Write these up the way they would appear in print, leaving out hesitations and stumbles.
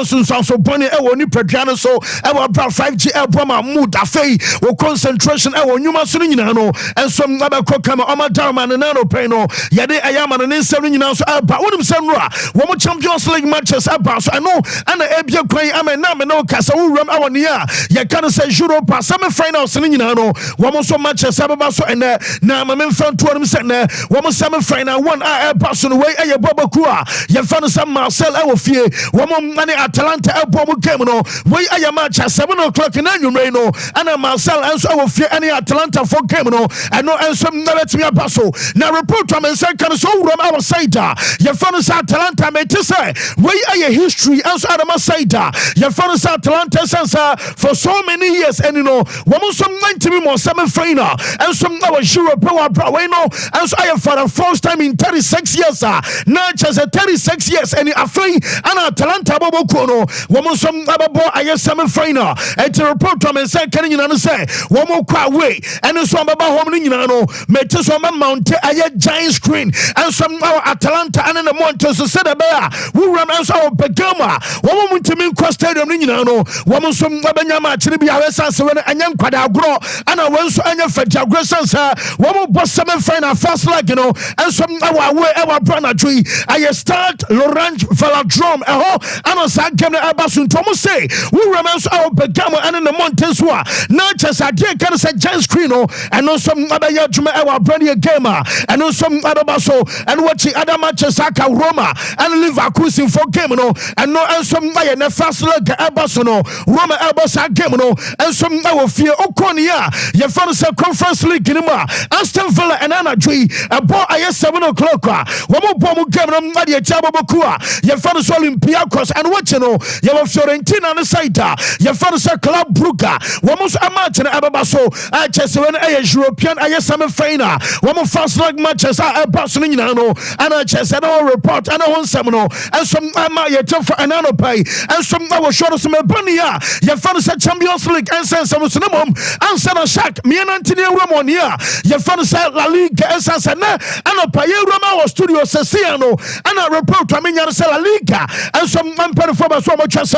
so bunny ni predano so ewa bra 5G elboma mood afei wo concentration ewa nyuma so nyina no enso ngaba kokama oma darman na no pay no yade ayama no nsem nyina so aba wonim sem ro wo mo Champions League matches aba so ano ana ebia kwan amena me no kasa wo wram awone a ye kan say Europa semi finals nyina no wo mo so matches aba so ene na ma memfa ntorum se ne wo mo semi final one a aba so no we eye bobaku a ye fa no Sam Marcel ewo fie wo mo mane Atalanta elbom game no we aya match at 7 o'clock in annual no and Marcel and so of any Atalanta for game no and no and some never to me a basso now report from and can so from our side your fans Atalanta may to say we aya history as Adam side your fans Atalanta since for so many years and you know one some 90 more semi final and some our Europe we know and so I for the first time in 36 years not just 36 years and afraid and Atalanta bobo kono woman some ababo aye semi final and to report from and say can you know say woman kwa way and so baba home ni no mete so mount aye giant screen and some Atalanta and the Montes said bear who run as our Pegama woman to me cross stadium ni no woman some abanya match ni bia we sanse we anyam kwada agro and wenso anya faja agro sanse woman boss semi final first leg you know and some our way our brother tree aye start Laurent Velodrome and sa game na abasun to mo say we remains our Pegama and the Montes wa not just a day can say giant screen and no some other juma our brand gamer and no some other basso and watching other matches aka Roma and Leverkusen for game no and no and some by the first leg abasono Roma abasa game no and some our fear okonia your first conference league in ma Aston Villa and Anadri a boy at 7 o'clock one more bomb game no Madia Chabokua your first Olympiacos and what you know you have Fiorentina on the side your first club Brugge one more match in Ababaso I just when a European I semi final one more first leg matches are Barcelona and I just said all report and I want some and some you for an anno pay and some our short some Bania your first Champions League and send some cinema and send a shack me and Antonio Ramonia your first La Liga and Sansana and a pay Roma studio Sessiano and I report I mean La Liga and some performance so much as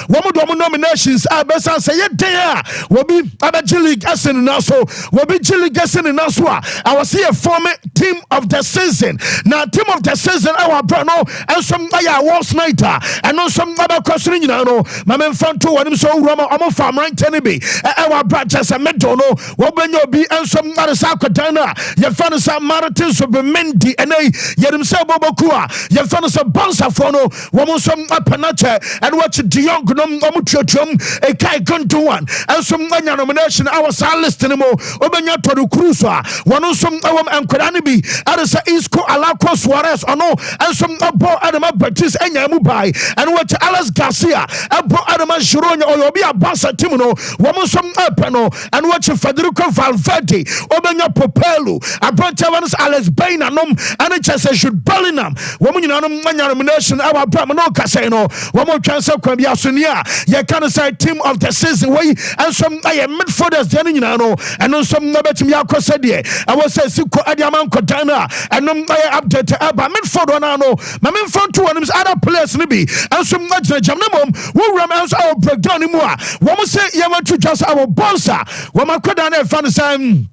one more nominations are best and say yeah will be Abaji League Essen now so will be Chile Essen in Aswa I was here former team of the season now team of the season our brano and some awards night and no some other question you know my man fan to one so Roma I'm from rank 10 be our branches and medono what when you be and some other Sakadana your fans are Martins of Mendy and they yet himself Bobokua your fans are Bonsa Fono woman some Apanache and watch the young Nomuchum a Kai Gunto one and some nomination I was listening more Obanya to the cruise one some and Kuranibi Adasa Isco Alaco Suarez or no and some about Adama Baptiste and Yamubai and watch Alas Garcia about Adama Shironia or Yobia Bassa Timono woman some Apano and watch Federico Valverde Obanya Popelu about Tavares Alex Baina Nom and it just should Bellingham woman you know nomination our Bramano Casino one more chance of Kwabia Sunia you can say team of the season way and some midfielders you know and no some number to me said I was say Siko Adiaman Kodana and no update about midfield one no my main front two and other players nibi and some much jamnamum who remains our breakdown anymore one say you want to just our bonsa when my Kodana fan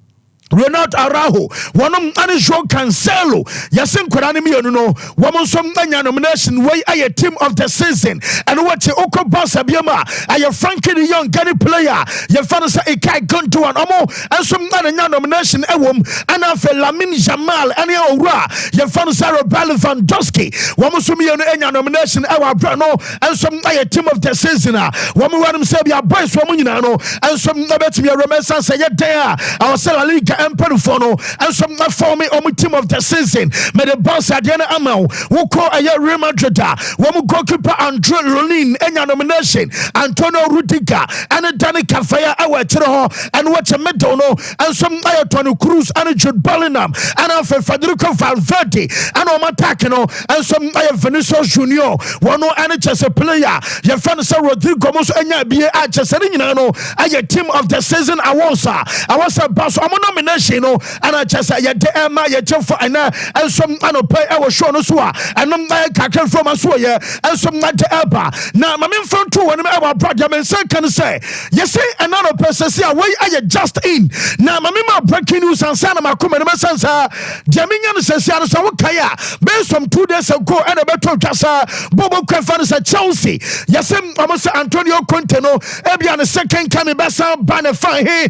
Ronald Araujo, one of Anisho Cancelo, Yasin Koranimi, no, woman some nomination, way a team of the season, and what you Oko Bossa Biama, I Frankie the young Gary player, your father say a Kai Gunto and Omo, and some other nomination, a woman, and I feel Lamin Jamal, and Ora, your father Sarah Balivandowski, woman some nomination, our Brano, and some a team of the season, woman want himself your boys, woman, you know, and some other to me a remembrance, say, yeah, our Sela Liga. Emperfono and some for me on team of the season. May the boss Adriana Amau who call a year Real Madrid, one goalkeeper Andre Lolin and your nomination, Antonio Rudiger and a Danny Cafaya our Chiro and watch a Medono and some Ayatoni Cruz and a Jude Bellingham and a Federico Valverde and Omatakino and some Vinicius Junior, one no NHS player, your fan Rodrigo Mos and Yabia Achasanino, a team of the season. I was a boss. I'm nomination no ana chesa ye de ema ye chefo ana ensom anopai e wo show no so a enom kakra from aso ye ensom na de eba na mame mfronto woni e wa brother men say kan say ye say another person say we are just in na mame ma breaking news and say na makoma no sensa jaminya no say no so kaya based from 2 days ago and beto twasa bobo kwefa no say Chelsea ye say almost Antonio Conte no e bia no second coming besa ban fa he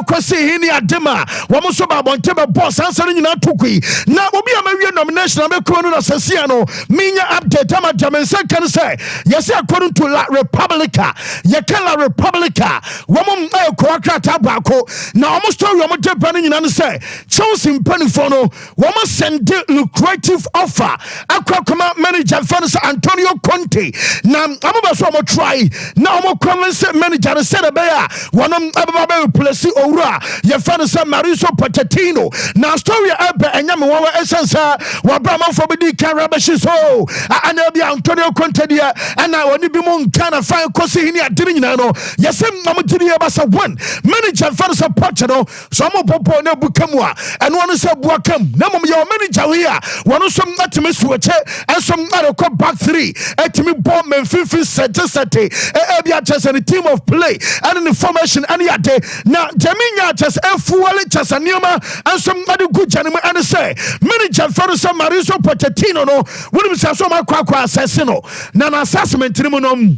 kwasi he ni adema wo mo so ba bonte be boss answer nyina tokui na obi amawie nomination na be kro no sasia no minya update ama jaman say kan say yes according to La Republica ye kan La Republica wo mo ko akrata baako na o mo story o mo de ban nyina no say Chelsea mpanifo no wo mo send lucrative offer akwa manager fans Antonio Conte na amoba so mo try na o mo convince manager say the bear wonom ababa replace owura ye fans Mauricio Pochettino na story ebe enyame wo esensa wa brama for be Karabashi so ana bia Antonio Conte dia ana woni bi mo nkana fa kosi hini adiri nyina no yesem na mo tiri ba sa one manager for support no so mo popo na bukamu a eno no se buakam na mo ye manager we a wono so matime suoche ensom na ko back 3 etimi ball men fifi sete e bia chese the team of play and the formation and yade na jaminya chese efuwale chese nioma ensom na de gujane mo and say manager for Mauricio Pochettino no woni bisa so makwa assess no na assessment ni mo no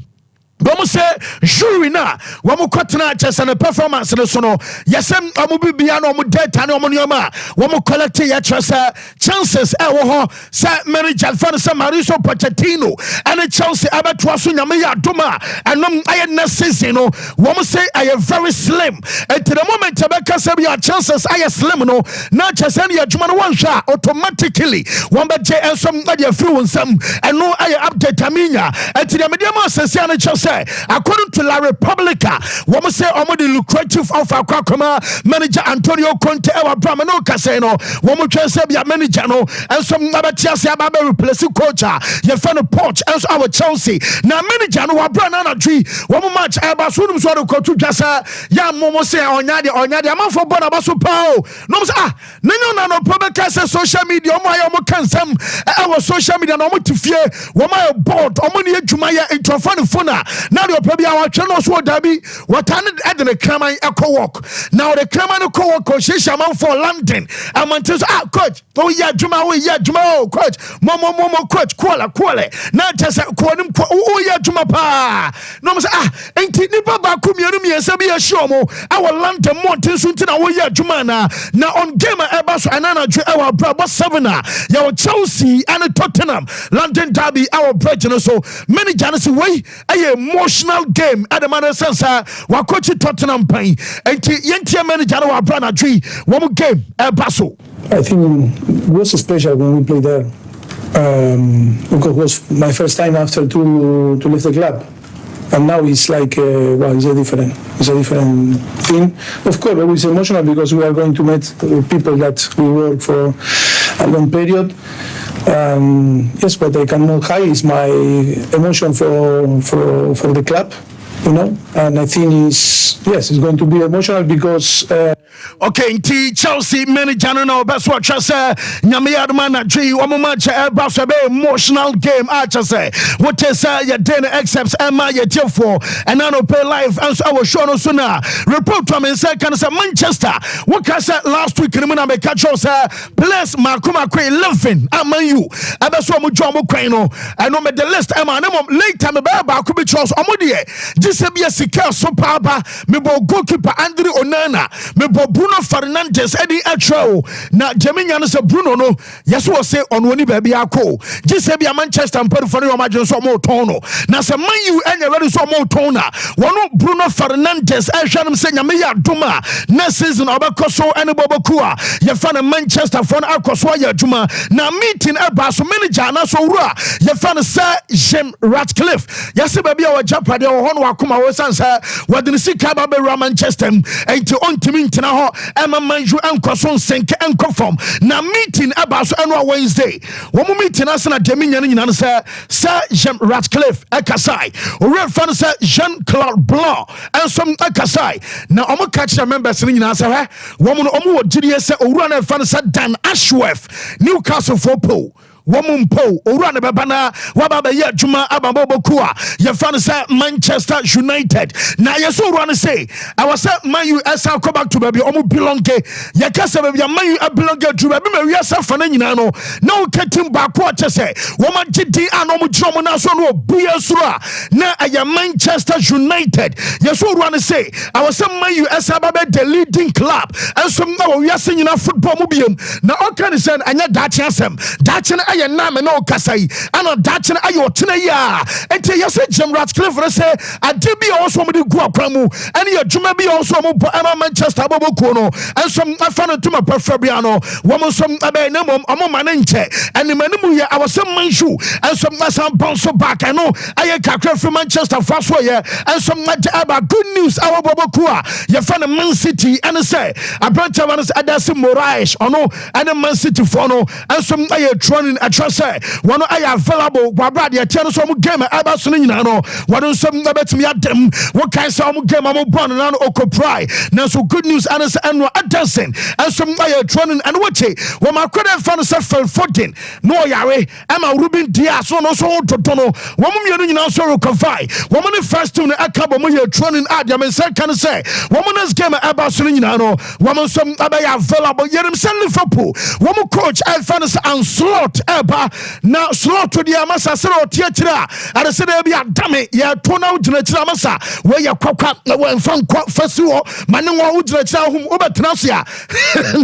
Bomo say jury na wo mo kwatena chese na performance no so no yesem omo bibia na omo data na omo nyoma wo mo collect ya chese chances e wo ho say manager fan say Mauricio Pochettino and Chelsea abeto so nyame ya doma enom aye na season no wo mo say aye very slim at the moment abeka say your chances aye slim no na chese na adwuma no wan hwa automatically won be je ensom na dia free wonsam eno aye update aminya at the medium assess ya na Chelsea according to La Republica, woman say omo the lucrative offer kwakoma manager Antonio Conte ewa brama no kaseno woman try say be manager no and some nabatia say aba replace coach ye fan Poch and our Chelsea na manager no wa brana na twi woman match eba so dum so do kotu dwasa ya momo say onya de amafo bona baso pao no say nanyo na no probeka say social media omo ayo mo kansam ewa social media no mo tifie woman board omo ne adwuma ya intro phone now the probably our channel so dabi what at the Kraman echo walk now the Kraman echo walk shaman for London and Manchester coach oh yeah Juma coach momo coach quale now just oh yeah Juma pa no say ain't nipa ba kumienu mi ese bi show mo our London mountain sunti na oh yeah Juma na on game eba so anana dwe our brabo 7 ya Chelsea and Tottenham London derby our bridge so many janisi way emotional game at the man sense wa coach Tottenham pan enti yentia manager wa brana tree one game baso. I think it was special when we played there because it was my first time after to leave the club, and now it's like it's a different thing. Of course it's emotional because we are going to meet people that we work for a long period. Yes, but I cannot hide is my emotion for the club, you know, and I think it's going to be emotional because okay, T Chelsea manager no best what you say nyame adman G one match e be emotional game I say what you say your day accepts Emma your for and I no pay life and so I was show no sooner report to me say can say Manchester what can say last week in na make catch us place Makuma Kwe 11 among you abeso mo jo mo kwan no and no me the list Emma na mo later me ba ku be trust omo de Gisebia Sika so pa ba me bo goalkeeper Andre Onana me bo Bruno Fernandes Eddie Atro na Jaminya no say Bruno no yes we say on woni ba bia ko Gisebia Manchester mpadu for no imagine so mo ton no na say man you enya ready so mo ton na wono Bruno Fernandes ehwanum say nyame ya duma next season obakoso ene bobokua ye fa na Manchester for na akoso ya duma na meeting eba so manager na so wura ye fa na Sir Jim Ratcliffe yes ba bia wa Japan de ho no akoma wo sansa wadini sika ba be Manchester enti ontimi ntina ho ema manju enko so nsenke enko form na meeting aba so eno Wednesday wo mo meeting asena deminya no nyina no sir Jean Ratcliffe ekasai ore fan sir Jean-Claude Blanc ensom ekasai na omo catch members no nyina say wo mo no omo wo gidie say owura na fan sir Dan Ashworth Newcastle for po Womumpo, Oran Babana, Wababa Juma Ababokua, Yafan say Manchester United. Now, yes, run say, I was at Mayu as I come back to baby, Omu Bilonke, Yakasa, Mayu Abilonga to baby, Yasa Fanano, no Ketim Bakwacha say, Woman Jiti and Omu Jomana Sono, Biasura, now I am Manchester United. Yes, run say, I was at Mayu as Ababe, the leading club, and some now we are singing a football mubium. Now, all can say, and yet that chasm, that's aye na me no kasai ana dache na aye otena ya enti yese Jim Ratcliffe say ade bi also mo de gu akwan mu ene adwuma bi also mo ema Manchester bobokuo no enso afa no tuma perfabia no wo mo som abe na mom omo mane nche ene manimu ya awose manshu enso asam bounce back no aye kakra from Manchester faso ye enso aba good news awo bobokuo ye fa no Man City ene say abrancha wan say Adasi Moraes ono ene Man City for no enso aye training I trust say one I available wabra de tie no so mo game aba so nyina no one so betimi adem what kind so mo game mo born na okoprai na so good news and Adaptation and some I training and watch wo ma kwede fan so Foden no yare ama Ruben Dias so no so toto no wo mo mienu nyina so recover wo mo ne first team na akabo mo ye training ad am say can say wo mo next game aba so nyina no wo mo so aba available yerim send Liverpool wo mo coach I fan so and slot eba na slot to the amasa se o tie kira ade se de bia dame ye to na ugina kira amasa we ye kwakwa we mfan kwa fasi wo mane wo ugina kira hum obetena so ya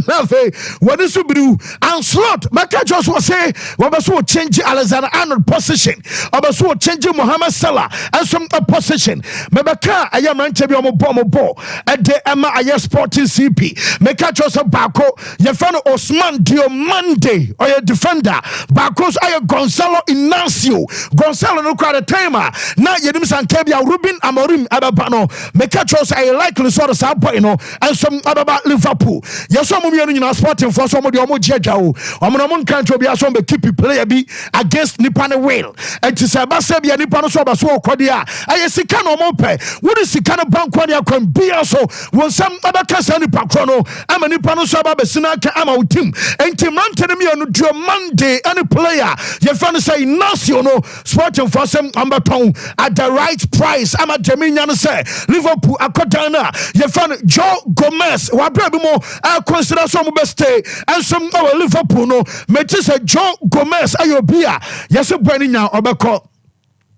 na fe woni so biru and slot maka just was say we be so change Alexander Arnold position obe so change Mohamed Salah and some position me beka aye manche bi omo bo ede ema aye Sporting CP meka just bako ye fa no Osman Diomande or ye defender because I Gonzalo Inacio Gonzalo no crowd timer na yedim sankabia Ruben Amorim ababano mekachos I likely sort of boy no and some about Liverpool yes some you know Sporting for some of the omo jejawo omo mon country be so be keep player be against Nipane Whale and to say basa be nipa no so ba so okodia aye sika no mo pe wo de sika no banko dia kwan bia so won sam abaka sa nipa kro no ama nipa no so ba besina ka ama utim enti mantene me no do Monday any player you find say Nacio no Sporting for some ambaton at the right price ama Jeminya no say Liverpool akotana you find Joe Gomez wa bra bi mo consider some best and some Liverpool no me say Joe Gomez ayobia yes brani nya obeko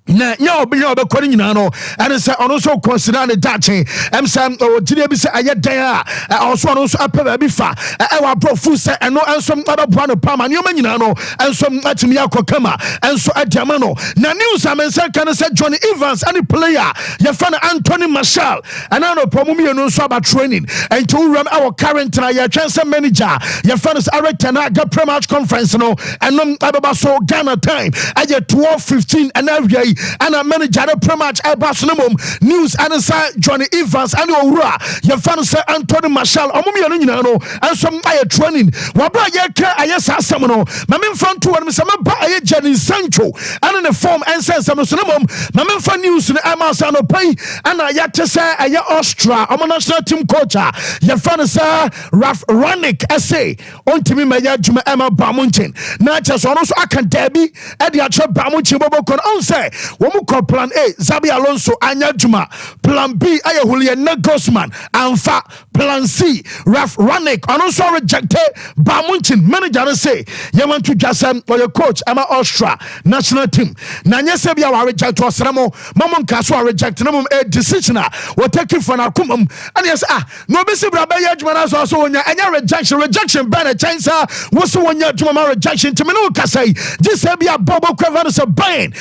na nya obi obekọ nyina no and say ono so consider the dache sam odire bi say aye dan also ono so apeba bi fa e wa profu say eno ensom ababua no pama nyoma nyina no ensom atimi akokama enso adiama no na news amensa kan say Johnny Evans any player ye fa na Anthony Martial and no promu no so about training and to run our current na ye transfer manager ye fa na Aretana ga pre-match conference no enom ababa so Ghana time aye 12:15 and every and a manager the pre-match Barcelona news and say Johnny Evans and Owura your fan say Anthony Martial omumi no nyina no and some aye training wabra ye ka aye sasem no mame fan to one me ba aye Jadon Sancho and in the form and say some so mame fan news no amasa no pai and aye te say aye Austria omo national team coach your fan say Ralf Rangnick essay ontimi maya djuma ema Bamunchen na che so no so akan dabi e de ache Bamunchen bobokon on say womu ko plan A Zabi Alonso anya juma plan B aye Julian Nagelsmann anfa plan C Ralf Rangnick also rejected Bamunchen manager say ye want to just or your coach ama Austria national team na nyese bia wa reject osramo momon kaso reject no a decision we take it for na kumum and yes no be se bra ba ye juma na so wonya anya rejection ban a chance wo so wonya juma ma rejection to me no kasai just say bia bobo kweva no so ban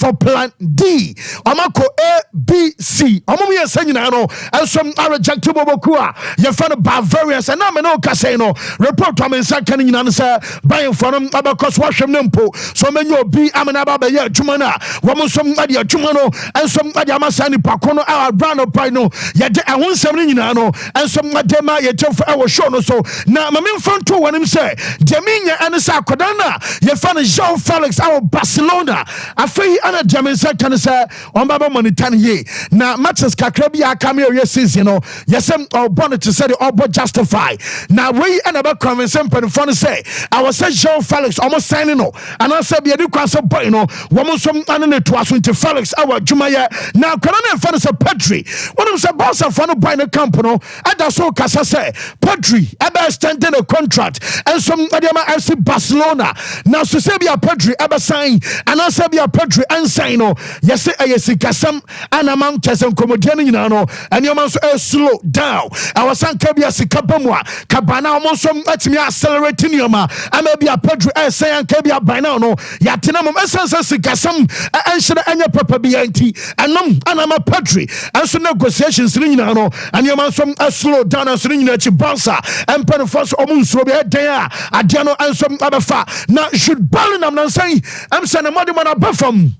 for plan D. Amako A ABC omo ye sanyina no ensom a reject boboku a ye fa no Bavarians and na me no ka say no report to mensa kan nyina no say ban for no abakos wahwem ne mpo so menyo obi amena ba ye adwuma na wo mo som ade adwuma no ensom ade amasa ni pako no a brand of pride no ye de ehonsem ne nyina no ensom ade ma ye tefo e wo show no so na ma memfa to wonim say deminya ene say akodan na ye fa no João Felix our Barcelona afei ana demensa kan say on baba monetane ye na matches kakra bi aka me area season no yesem obon to say the obo justify na we and about convincing penfon say I was say João Felix almost signing no and I said be the kwase boy no wo mo som ane to aso into Felix our jumaye na kana na fan say Pedri when say boss of no boy no camp no ada so kasa say Pedri ebe extending a contract and some adema FC Barcelona now so say be a Pedri ebe sign and I say be a Pedri and sign no yes say sikasam and amount tesem komodian nyina no and you man so slow down I was saying kabia sikabamwa kabana omonsom atimi accelerating yoma amabia Pedro say kabia by now no yatena mom essence sikasam enhye anya papa bianti anom anama Pedro and so negotiations ni nyina no and you man so slow down and so nyina chi bouncer and pen force omunsuro be den a ade no ensom abefa na should Bellingham nan say am say na modi man abafam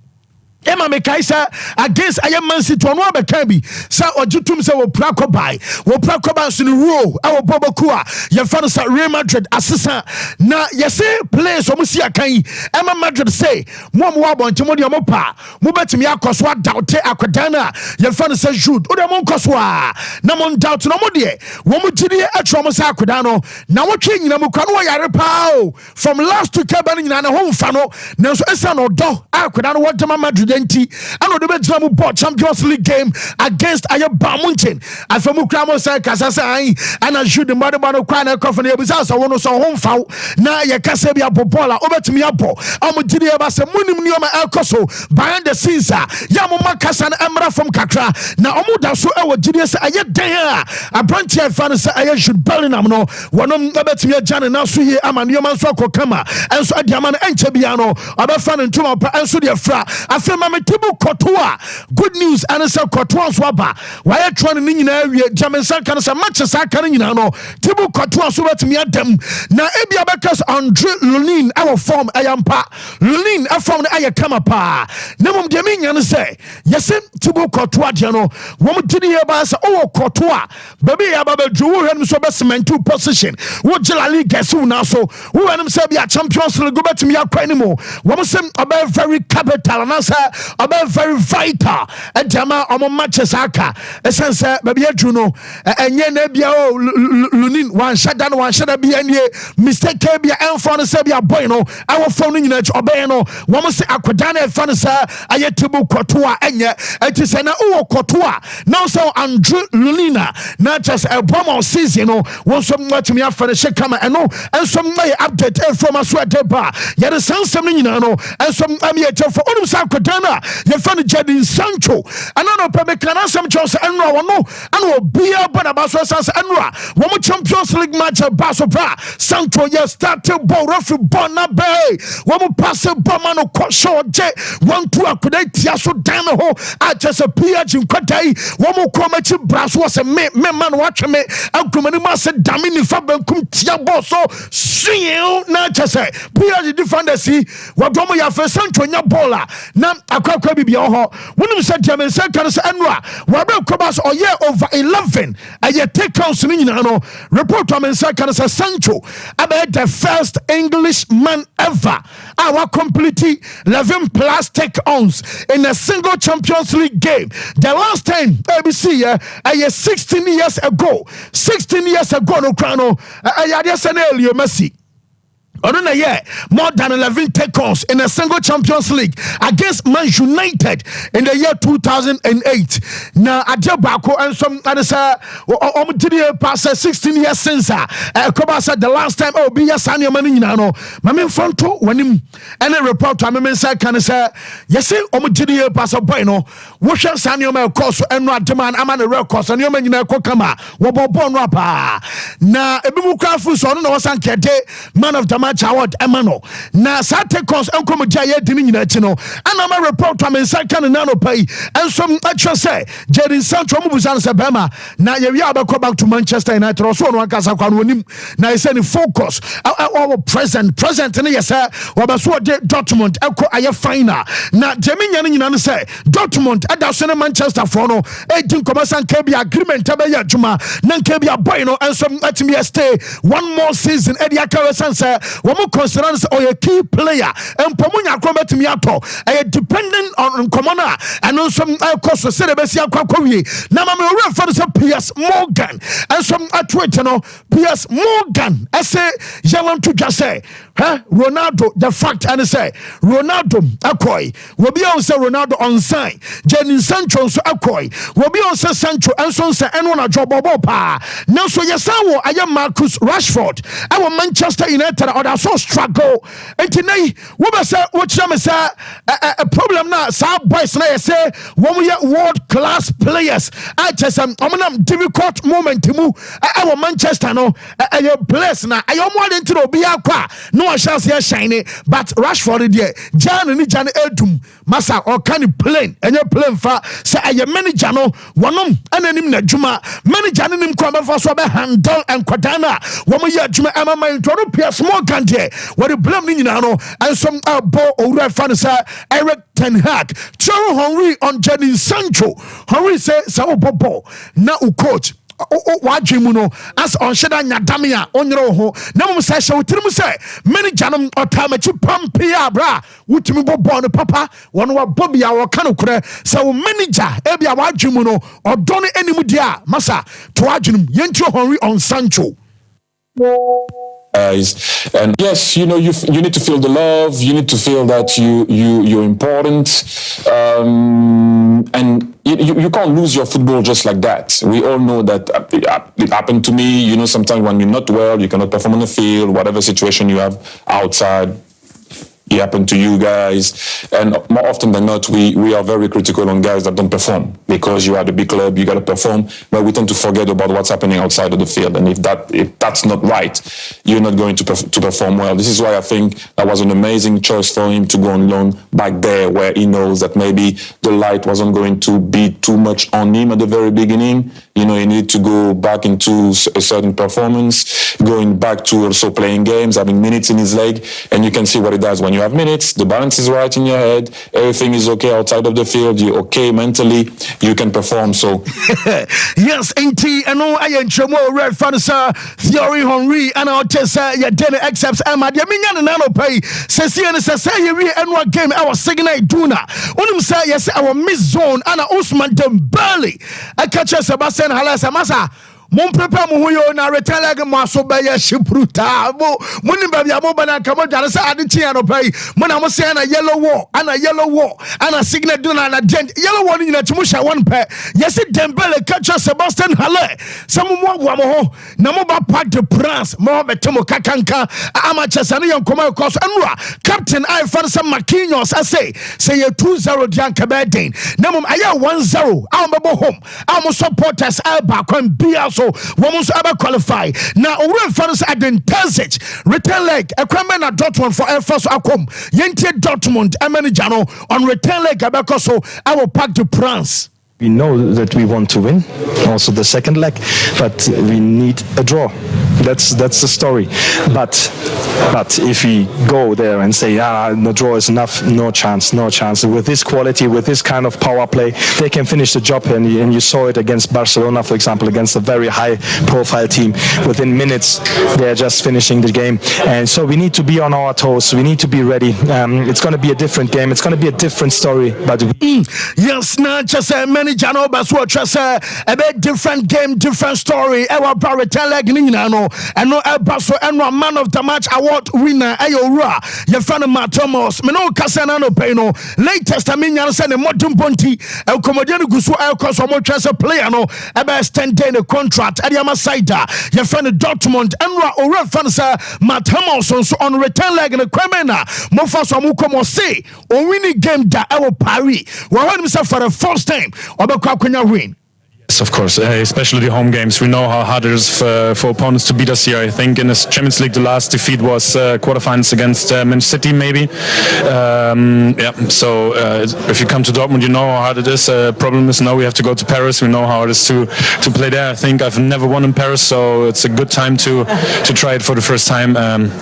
Emma Mekaisa against Man City on one Bekabi. Sa Ojutum say wo prakoba so ro our Bobokua ye fan sa Real Madrid assistant na ye say players omusi akan Emma Madrid say mo mo abonti mo de mo pa mo betimi akoso doubt akodana ye fan sa Jude o de mo nkoso a na mo doubt no mo de wo mo gidi atro mo sa akodano na wo twe nyina mo kwa no yare pa from last to Kebani nyina na ho mfa no na so esa no do akodano wo de Madrid and the Benjamin bought Champions League game against Bayern Munich. And from Ukraine, say Kasasai, and I shoot the mother man crying a coffin. It was also one of some home foul. Now, you can say, Bobola, over to me, Apo. I'm a Gidia Bassa, Munim Nioma Elcoso, behind the scenes, Yamoma Kassan Emra from Kakra. Now, Omuda so our Gidia, I yet there. A branch of fans, I should Bellingham, no, one of them to me, Jan and Nasu here, I'm a Newman Soko Kama, and so Diaman and Chebiano, other fan and Tuma, and so their fra. I feel my Tibu Kotua. Good news, and it's a Kotua Swaba. Why are trying to area German Sankan as a match as I can no Tibu Kotua so to me at them. Now Ebia Beckers Andre Lunin, our form Ayampa. Lunin, a form the Ayakamapa. Nemum Dominion say, yes, Tibu Kotua Jano. Woman did the Abas, oh Kotua. Baby Ababa drew him so best man two position. What Jelali Gasu now so who and himself be a champions will go back to me up anymore. Woman say about very capital and answer. About very vital and Jama on matches aka essence baby Juno and yen nebia Lunin one shut down one shut be any mistake be and for Sabia Bueno our phone in Obeno one say Aquadana Fanasa Ayetibu Kotua Enya it is an Kotua now so Andrew Lunina not just a bomb season one so much me after the shekama and some may update from a sweater bar yet the sound something and some amiator for all Aquadana you find Jadin Sancho and I know Pemekana some chance and no and be a Banabaso and one Champions League match at Basopra Sancho yes started ball referee Bona Bay one pass a bomano short jet 1-2 could so down the hole I just a PH in Quatay one more comedy brass was a man watch me and Kumanima said Damini Faben Kumtia so see you not just say PH defender see what Domo ya for Sancho in your baller now I be when you said German second Enra, Wabel Kobas or year over 11, and yet take counsel in report to me second Sancho about the first Englishman ever. Our completely 11 plus take-ons in a single Champions League game. The last time ABC 16 years ago, 16 years ago, no crown, I just an earlier Messi. More than 11 take-ons in a single Champions League against Man United in the year 2008. Now, Adjabako and some others past 16 years since Koba said the last time be a Sanya Maninano. Mammy Fonto, when him and a report to me say, can say, yes, Omutidi pass a bueno, wash Sanya Mel Cost and not demand Amana Records and your man in a Kokama, Wabon Rapa. Now, Ebimuka Fuson was Ankete, man of the Match Award Emano. Na Sate Cons Uncle Jaya Dinino, and I'm a report to me second nano pay, and some actual say, Jerry Sancho Mubuzan Sabema, na Yaba go back to Manchester United or so, one Casa Kwanim, na is any focus, our present, and yes, sir, Wabaswa Dortmund, Elko Aya Fina, na Jaminian say, Dortmund, Adaptation Manchester Frono, 18 Commercial Kabia agreement, Tabaya Juma, Nankabia Bueno, and some at me stay one more season, Eddie Akawasansa, one more concerns or a key player, and Pomunya Cromet Miato, a dependent on Comona, and on some cost of Cerebesia Kwakovi, Namama reference to P.S. Morgan, and some Atwetano, P.S. Morgan, I say, Jalan to just say, Ronaldo, the fact, and I say, Ronaldo, Akoi, will be also Ronaldo on sign, Jenny Sancho, so Akoi, will be also Sancho, and so say, and one a job of now, so yes, I am Marcus Rashford, our Manchester United, or so struggle, and today, what say, what shall I say, a problem now, South Boys, and I say, when we are world class players, I just am difficult moment to move, our Manchester, no, I am blessed now, I am wanting to be a no, I shall say shiny, but Rashford, dear, Jan and Jan Edum, Massa, or can you plane, and you're playing for, say, I am many Jano, one and then Juma, many Janim come for Sobe Handel and Quadana, woman Juma, Emma, my Toropia, small country, what you blame Ninano, and some ball or Fanasa, Eric Ten Hag, Thierry Henry on Jenny Sancho, Henry says, Sao Bobo, now coach. Wajimuno as on Shada Nadamia on your home. No session with him say many janum or tamachi pampia bra, which me born papa, one wa Bobby our canocre, so manager Ebia Wajimuno or Donny Enimudia, Massa, to Wajinum, Yentio Henry on Sancho. And yes, you know, you need to feel the love. You need to feel that you're important, and you can't lose your football just like that. We all know that it happened to me. You know, sometimes when you're not well, you cannot perform on the field. Whatever situation you have outside, it happened to you guys. And more often than not, we are very critical on guys that don't perform, because you are the big club, you got to perform, but we tend to forget about what's happening outside of the field. And if that's not right, you're not going to perform well. This is why I think that was an amazing choice for him to go on loan back there, where he knows that maybe the light wasn't going to be too much on him at the very beginning. You know, he needed to go back into a certain performance, going back to also playing games, having minutes in his leg, and you can see what it does when you have minutes. The balance is right in your head, everything is okay outside of the field, you're okay mentally, you can perform. So yes, NT and no I enjoy red fans Thierry Henry and I'll just say your dinner accepts Emma the minion and nano pay says you read and what game our signal duna unum say yes our miss zone and Usman Dembele I catch us Sebastian Halasa Massa Mon prepare Muyo na retailer maso baya shipruta mo muni baby amo bana kamo jara sa aditi ano pay mona mo say na yellow wall and a signal do na dent yellow wall ni na timusha one pair yes Dembele catch Sebastian Halle some mo wa mo ho na mo ba Parc de Prince mo betemo kakanka amacha sane yon koma cause anwa captain I fancy Marquinhos I say you 2-0 dian kabedin na mo aya 1-0 awmbo home awmo supporters alba kon bia so women's ever qualify now we fans Advertisements return leg a crime at Dortmund for air first akom Yente Dortmund Emenijano on return leg abakoso our Parc de Prince. We know that we want to win, also the second leg, but we need a draw. That's the story. But if we go there and say, the draw is enough, no chance. With this quality, with this kind of power play, they can finish the job. And you saw it against Barcelona, for example, against a very high-profile team. Within minutes, they're just finishing the game. And so we need to be on our toes. We need to be ready. It's going to be a different game. It's going to be a different story. But yes, not just many Jano Baswatch a bit different game, different story. Ewa Barretel Nino and no Elbaso and no man of the match award winner Ayora. Your friend Matomos, Meno Casanano Peno, latest I mean Yansen and Modern Bonti, El Comodiano Gusu El Cosomo player no about 10-day contract at Yamasaida. Your friend Dortmund and Ora Fansa Matomos on return leg in a Cremena. Mofaso Mukomo say or winning game that our Paris. We heard himself for the first time. Obakwanya win. Of course, especially the home games. We know how hard it is for opponents to beat us here. I think in the Champions League, the last defeat was quarterfinals against Man City, maybe. So if you come to Dortmund, you know how hard it is. Problem is now we have to go to Paris. We know how it is to play there. I think I've never won in Paris, so it's a good time to try it for the first time.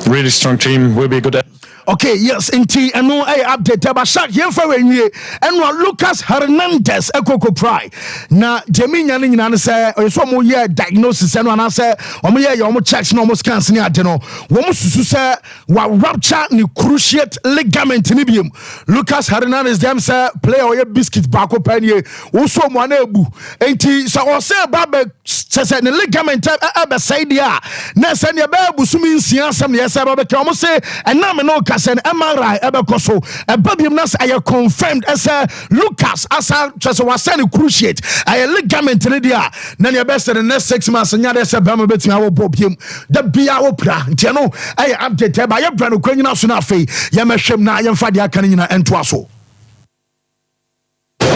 Really strong team. Will be a good. Okay, yes, indeed. And no, I update about Shaq here for and Lucas Hernandez, Ekoko Pry. Now, Jamie Yanin say, or some more year diagnosis, and when I say, you checks no more scans near Deno. Woman say, what rupture ni cruciate ligament nibium. Lucas Hernandez, them say, play or your biscuit back up and ye, also one ebu. Ain't he? So, or say, Baba says, the ligament beside ya. Nessa, your babu, Sumi, some yes, I almost say, and now no. And MRI ebekoso babium nas I confirmed as Lucas as just was sending cruciate I ligament in dia na your best in the next 6 months and yada say bama betin awo bobium the bia wo pra ntia no I update ba ye bra no kwanyina so na afei ye mehwem na ye mfa dia kan nyina ento aso.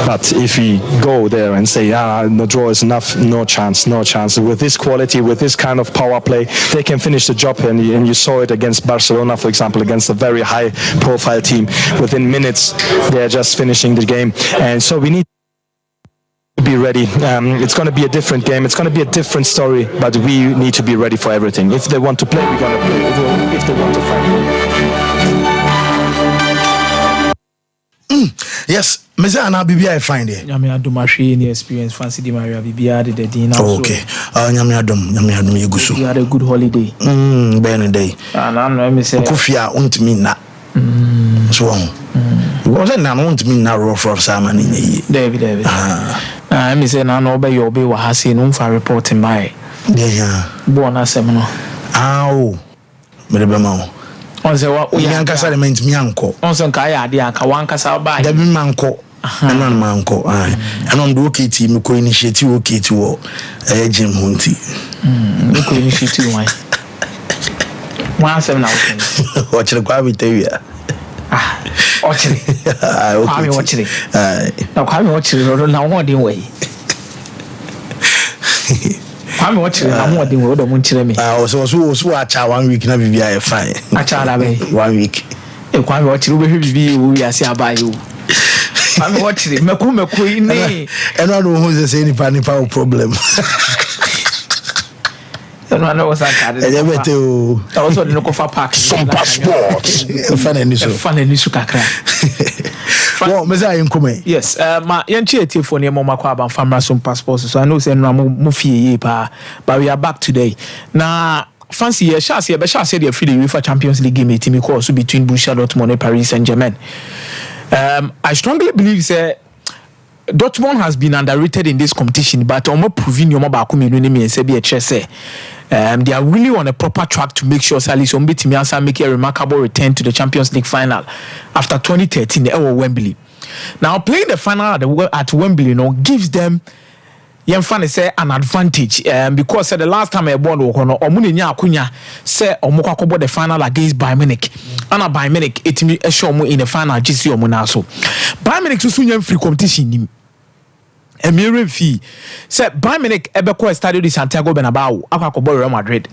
But if we go there and say, the draw is enough, no chance. With this quality, with this kind of power play, they can finish the job. And you saw it against Barcelona, for example, against a very high-profile team. Within minutes, they're just finishing the game. And so we need to be ready. It's going to be a different game. It's going to be a different story. But we need to be ready for everything. If they want to play, we're going to play. If they want to fight. Yes, Meza na Bibia I find it. Nyame adom ahwe any experience fancy di Maria Bibia de din na so. Okay. Nyame adom yeguso. You had a good holiday. Ben day. Na no me say. Kofia untimi na. So was na untimi na rough sama ni. David. Me say na no be your be wa ha say no fa reporting by. Yeah. Bo na sem no. Aw. Me be ma. On say what we ankasa element mi anko on say nka ya ade aka wankasa ba da bi manko eno na manko eno ndo oketi mi ko initiative oketi wo gym hunti mi ko initiative wan asem na o chire kwa bitewia o chire kwa mi o chire na kwa mi o chire na won dey way I'm watching. I'm watching. What do you want me? So watch 1 week na Bibia I fine. Acha la be 1 week. E kwa watching we Bibi we asi abayo. I'm watching. Meku ini. Eno no who say ni pa problem. No no was that. Elebete o. I was on the local park. Sompa sports. Fun and nisu kakra. Well, Meza Nkome. Yes, ma yenchi etifo ne mo makwa ban famra some passports. So I know say no mo fie pa, but we are back today. Na fancy ye sha say the free UEFA Champions League game team course between Borussia Dortmund and Paris Saint-Germain. I strongly believe say Dortmund has been underrated in this competition, but omo proving yomo ba ko menu ne me say be a chese. They are really on a proper track to make sure Salis Ombitimiansa make a remarkable return to the Champions League final after 2013 at Wembley. Now playing the final at Wembley, gives them say an advantage because the last time I won Omuninya Akunya say Omukakobo the final against Bayern Munich. And Bayern Munich it me show in the final GC Omunaso. Bayern Munich to free competition. Emire fee say Bayern Munich ebeko Estadio de Santiago Bernabeu akwakobo Real Madrid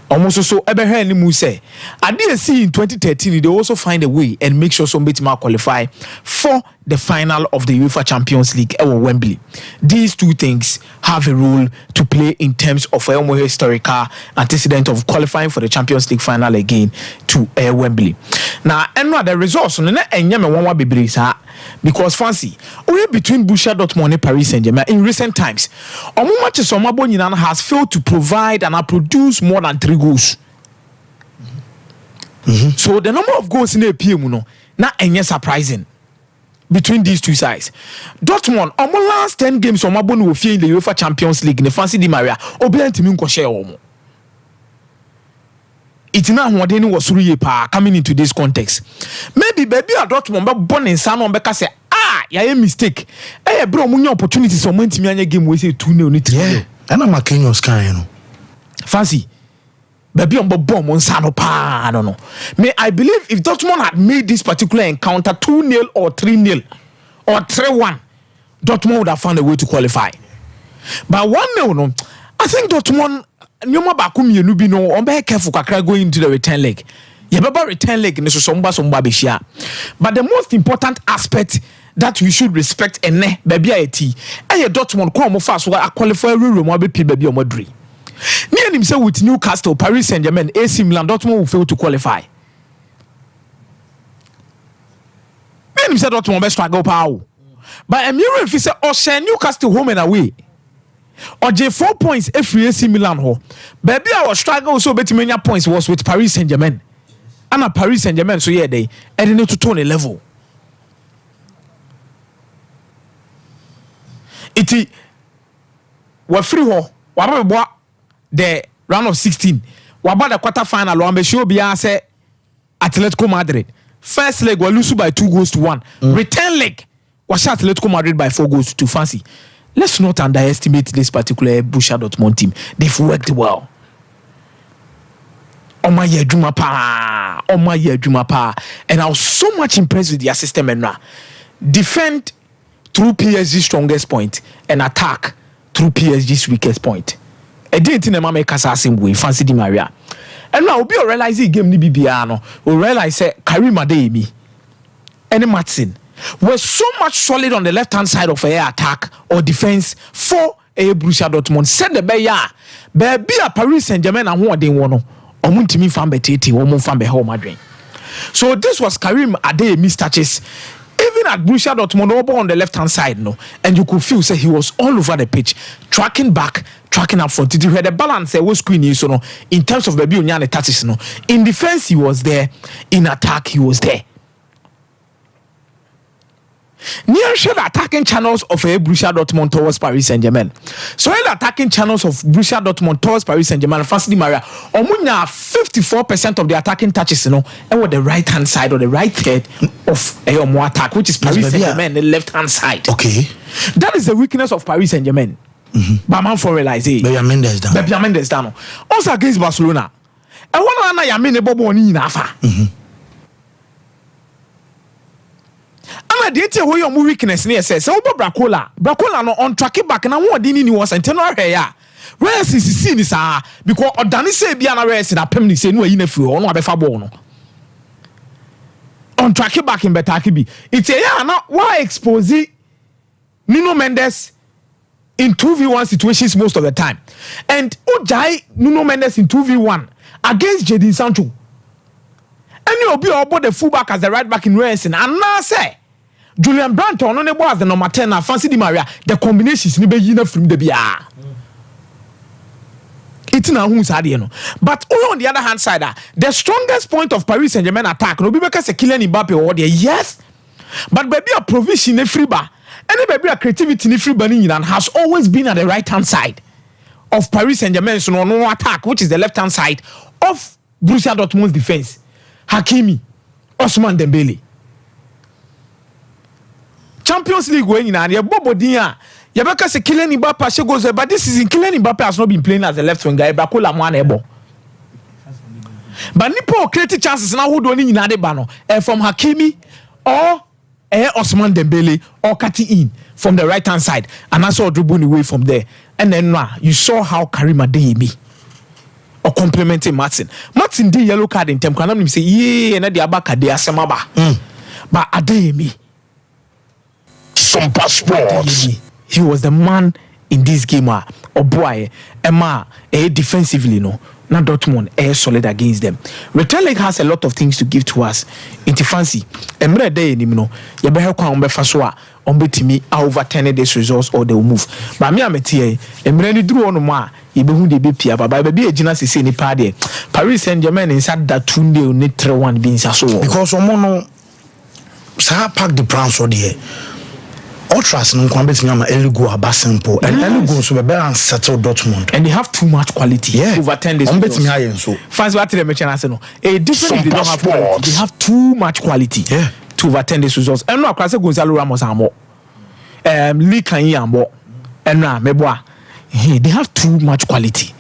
almost so ebehwe ni mu say ade see in 2013 they also find a way and make sure somebody ma qualify for the final of the UEFA Champions League at Wembley. These two things have a role to play in terms of a more historical antecedent of qualifying for the Champions League final again to Wembley. Now, and the results no na enye me wonwa bebre sa because fancy between Borussia Dortmund and Paris Saint-Germain in recent times omo matches omabo nyina has failed to provide and produce more than 3 goals. So the number of goals in the PM no na enye surprising between these two sides. Dortmund omo last 10 games omabo no ofie in the UEFA Champions League ne fancy di Maria obiantimi nko share omo. It's now what they was really coming into this context. Maybe baby a Dortmund be born in San on because say a mistake. Bro, mun opportunity so man timi anya game we say 2-0 ni 3-0. Yeah. And I'm a Kenyan sky, Fancy. Baby on bomb on San pa no. May I believe if Dortmund had made this particular encounter 2-0 or 3-0 or 3-1, Dortmund would have found a way to qualify. But 1-0 no, I think Dortmund nyoma baako mienu bi no on be careful kakra going into the return leg. You better return leg in so somba beshia. But the most important aspect that we should respect ene baby ati eh Dortmund ko mo fast wa qualify rule mo be pi baby o modri. Ni anim say with Newcastle, Paris Saint-Germain, AC Milan, Dortmund will fail to qualify. Ni anim say Dortmund be struggle power. But Emirates if say o share Newcastle home and away. Or J 4 points every AC Milan ho. Baby our struggle so bet many points was with Paris Saint-Germain. And a Paris Saint-Germain so yeah they need to turn a level. Iti we free ho wa the round of 16 wa ba the quarter final wa be show bia say Atletico Madrid first leg we lose by 2-1 return leg was Atletico Madrid by 4-2 fancy. Let's not underestimate this particular Borussia Dortmund team. They've worked well. Oma ye adwuma pa, and I was so much impressed with their system and defend through PSG's strongest point and attack through PSG's weakest point. I didn't think the make assassin way fancy Di Maria. And now we realize the game ni bibiano. We realize say Karim Adeyemi and Matson were so much solid on the left hand side of air attack or defense for a Borussia Dortmund. Said the baby a Paris Saint-Germain and who they want omuntimi fan betete wo mun fan be Real Madrid. So this was Karim Adeyemi's touches even at Borussia Dortmund over on the left hand side no, and you could feel say he was all over the pitch tracking back, tracking up front. Did you hear the balance was screen so no in terms of baby onyane touches no, in defense he was there, in attack he was there. Near the attacking channels of a Borussia Dortmund towards Paris Saint-Germain. So the attacking channels of Borussia Dortmund towards Paris Saint-Germain, Francis Di Maria, omunya 54% of the attacking touches, and with the right hand side or the right third of a attack, which is Paris Saint-Germain, the left hand side. Okay, that is the weakness of Paris Saint-Germain. But man for realize it. Baby Mendes down. Also against Barcelona. And one na Yamine Bobo ni nafa. The date where your weakness near says so Bracola no on track back and what didn't you was and tenor here. Where is this because Odani say be an arrest in a permanent say no in a few or no befabono. On track back in Betakibi. It's a now why expose Nuno Mendes in 2v1 situations most of the time. And Ojai Nuno Mendes in 2v1 against Jadon Sancho. And you'll be about the fullback as the right back in racing and now say Julian Brandt on the ball as the number 10 and Fancy Di Maria, the combinations ni be yina from the bia. It's now who's had but on the other hand side, the strongest point of Paris Saint-Germain attack no be because a Kylian Mbappe or there, yes, but baby a provision in Friba, and baby a creativity in Friba has always been at the right hand side of Paris Saint-Germain, so no attack, which is the left hand side of Borussia Dortmund's defense. Hakimi, Ousmane Dembele. Champions League going in and your Bobo Dia. Yabaka se Kylian Mbappe she goes, but this season Kylian Mbappe has not been playing as a left winger. Bracola one ebo. But Nipo created chances now who don't in Adebano from Hakimi or Ousmane Dembele or Kati in from the right hand side, and I saw dribbling away from there. And then you saw how Karim Adeyemi or complimenting Martin did yellow card in term. Can I say yeah and the abaka de asemaba. But Adeyemi. Sompa Sports. He was the man in this game. Oh boy, Emma, defensively, no. Now Dortmund solid against them. Return leg has a lot of things to give to us. Into fancy. Emre day ni no. You better come on befaswa on betimi overturn this results or they will move. But me ametie Emre ni drew on ma. You be who they be pia. But baby a gina se ni party. Paris Saint-Germain inside that 2-0 need 3-1 being so. Because someone sa pack the plans or there. Ultras no kwambe tinyama Elugo aba simple and Elugo so be better settle Dortmund and they have too much quality to overturn this. So fans what they mention as no a different they don't have quality. They have too much quality to overturn these results. And no akwase Gonzalo Ramos amo Lee Kanye amo and na meboa they have too much quality.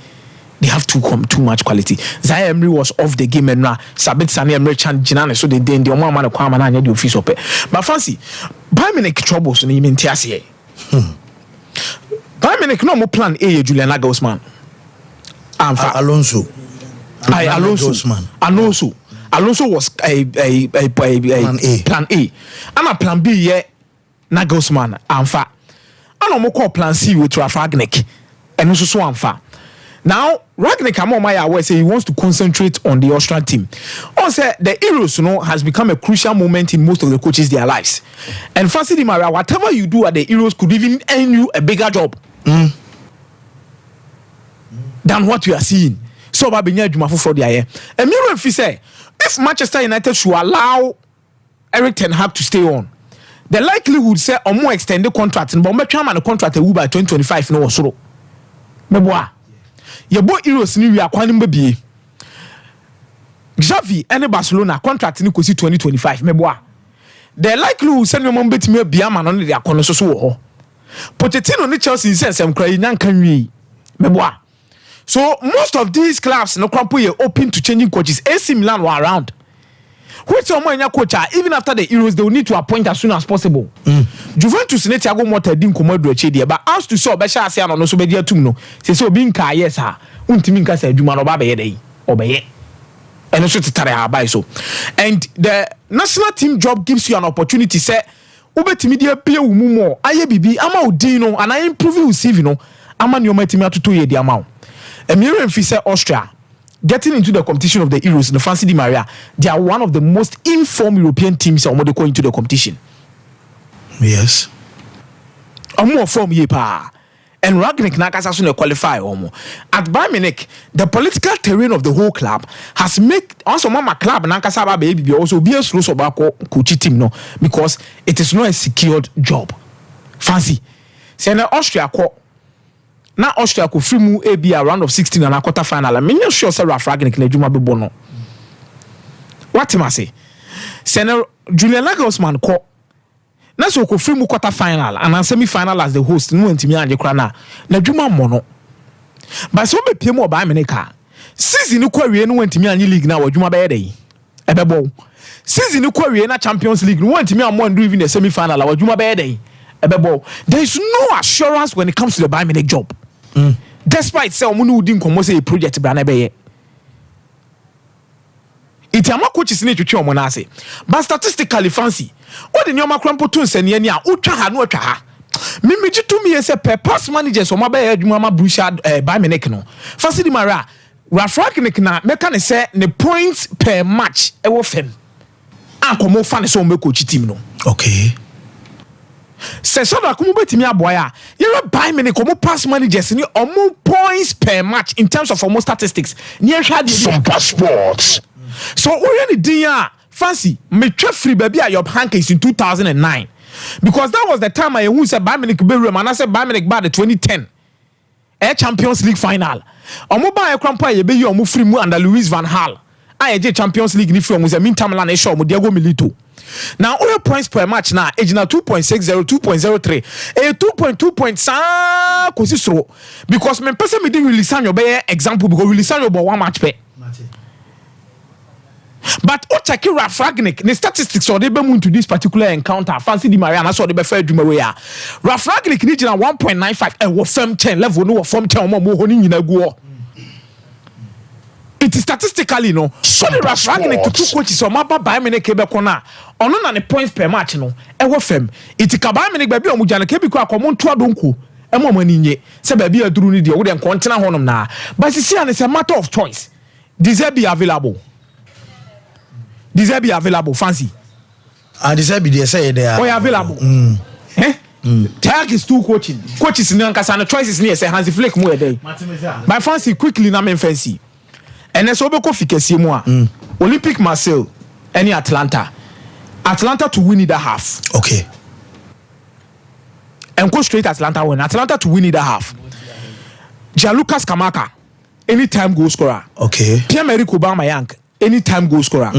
They have too much quality. Zaire Emery was off the game and now Sabit Sani Emery Chan Jinane so they did the one man of Kwama and the office up. But fancy Bayern Munich troubles in even Tiasie. Bayern Munich no more plan A Julian Nagelsmann. Alonso. Alonso was a plan A. And a plan B yeah Nagelsmann amfa. And no call plan C with Ragnick. And also so amfa. Now Ragnick Amomaya say he wants to concentrate on the Austrian team. Also the Euros has become a crucial moment in most of the coaches their lives. And Fancy Di Maria, whatever you do at the Euros could even earn you a bigger job than what you are seeing. So Babinya Jumafo for the air. And Miro say if Manchester United should allow Eric Ten Hag to stay on, the likelihood say or more extended contract but me try man the contract will by 2025 no so. Meboa. Ye bo Euros ni wi akwan mbabie. Xavi and Barcelona contract ni kosi 2025 meboa. The likelihood say no man betimi bia man no de akon so so ho. Pochettino ni Chelsea sensem kra nyan kan wi. Meboa. So most of these clubs no kwampo ye open to changing coaches. AC Milan were around. Which some coach even after the Euros they will need to appoint as soon as possible. Juventus ne Thiago Motta din komodo eche dia but as to so be sha ase no so be dia tum no se so bi nka yes ha untimi nka sa adwuma no ba be ye dai obeye eno so titare ha bai so. And the national team job gives you an opportunity say ubetimi dia pie wo mu mo aye bibi ama odin no and I improve you CV no ama ne o matimi atoto ye dia ma. Emiro Mfi say Austria getting into the competition of the Euros in the Fancy Di Maria, they are one of the most informed European teams that are going into the competition. Yes. More form ye pa. And Ragnick Nakasa soon qualify almost. At Bayern Munich, the political terrain of the whole club has made also mama club Nakasa baby also be a slow sobako coach team no because it is not a secured job. Fancy. Say na Austria ko na Austria ko free mu a be a round of 16 and a quarter final. I mean, sure say Ragnick na Juma be bono. What am I say? Say Julian Nagelsmann ko na so ko free mu quarter final and semi final as the host no ntimi anje kra na Juma mono. But so be pie mu Bayern Munich season ko awie no ntimi anje league na wa Juma be dey. Ebebo. Season ko awie na Champions League no ntimi am do even the semi final wa Juma be dey. Ebebo. There is no assurance when it comes to the Bayern Munich job. Despite say omunu udi nkomo say project bra na beye iti ama coaches na twetwe omo na ase but statistically Fancy o de nyoma krampo to nsane ani a utwa ha na utwa ha mimiji to me say per pass managers omo beye adwuma ma Borussia Bayern Munich no Fancy Di Maria Ragnick na meka ne say ne points per match e wo fem ankomo fa ne so omo coach team no. Okay. Se so da kumu betimi aboya you Bayern Munich komo pass managers ni omo points per match in terms of almost statistics ni ehwa de Sompa Sports. So already dia Fancy me twa free baby a Job Hankins in 2009 because that was the time I who said Bayern Munich be room and I said Bayern Munich by the 2010 Champions League final omo ba e krampa ye be yi omo free mu under Louis van Gaal I Champions League ni free omo ze Inter Milan e show omo Diego Milito. Now all points per match now age na 2.60 2.03 2.2 points kosi because me person me dey release an your example because release an your one match pe but o check Ragnick the statistics or they be into this particular encounter Fancy Di Maria na so they be fair dwuma we ya Ragnick ni gina 1.95 and wo firm 10 level no wo firm 10 mo ho ni nyina guo. It is statistically no. So the Ragnick to two coaches or maba Bayern Munich be kona. Ono na ne points per match no. E wo fam. It ka Bayern Munich ba bi omu jana ke bi ko akomo nto adonko. E mo mani nye. Se ba bi aduru ni de wo de nkontena honom na. But see and it's a matter of choice. Deserve be available. Deserve be available Fancy. Deserve be there say there. Oh available. Tag is two coaching. Coaches ni ankasa na choices ni say Hansi Flick mo e dey. By Fancy quickly na men Fancy. And so be ko fikesi mu a Olympic Marseille any Atlanta to win either half. Okay. And go straight Atlanta to win either half. Gianluca Scamacca anytime goal scorer. Okay. Pierre-Emerick Aubameyang anytime goal scorer.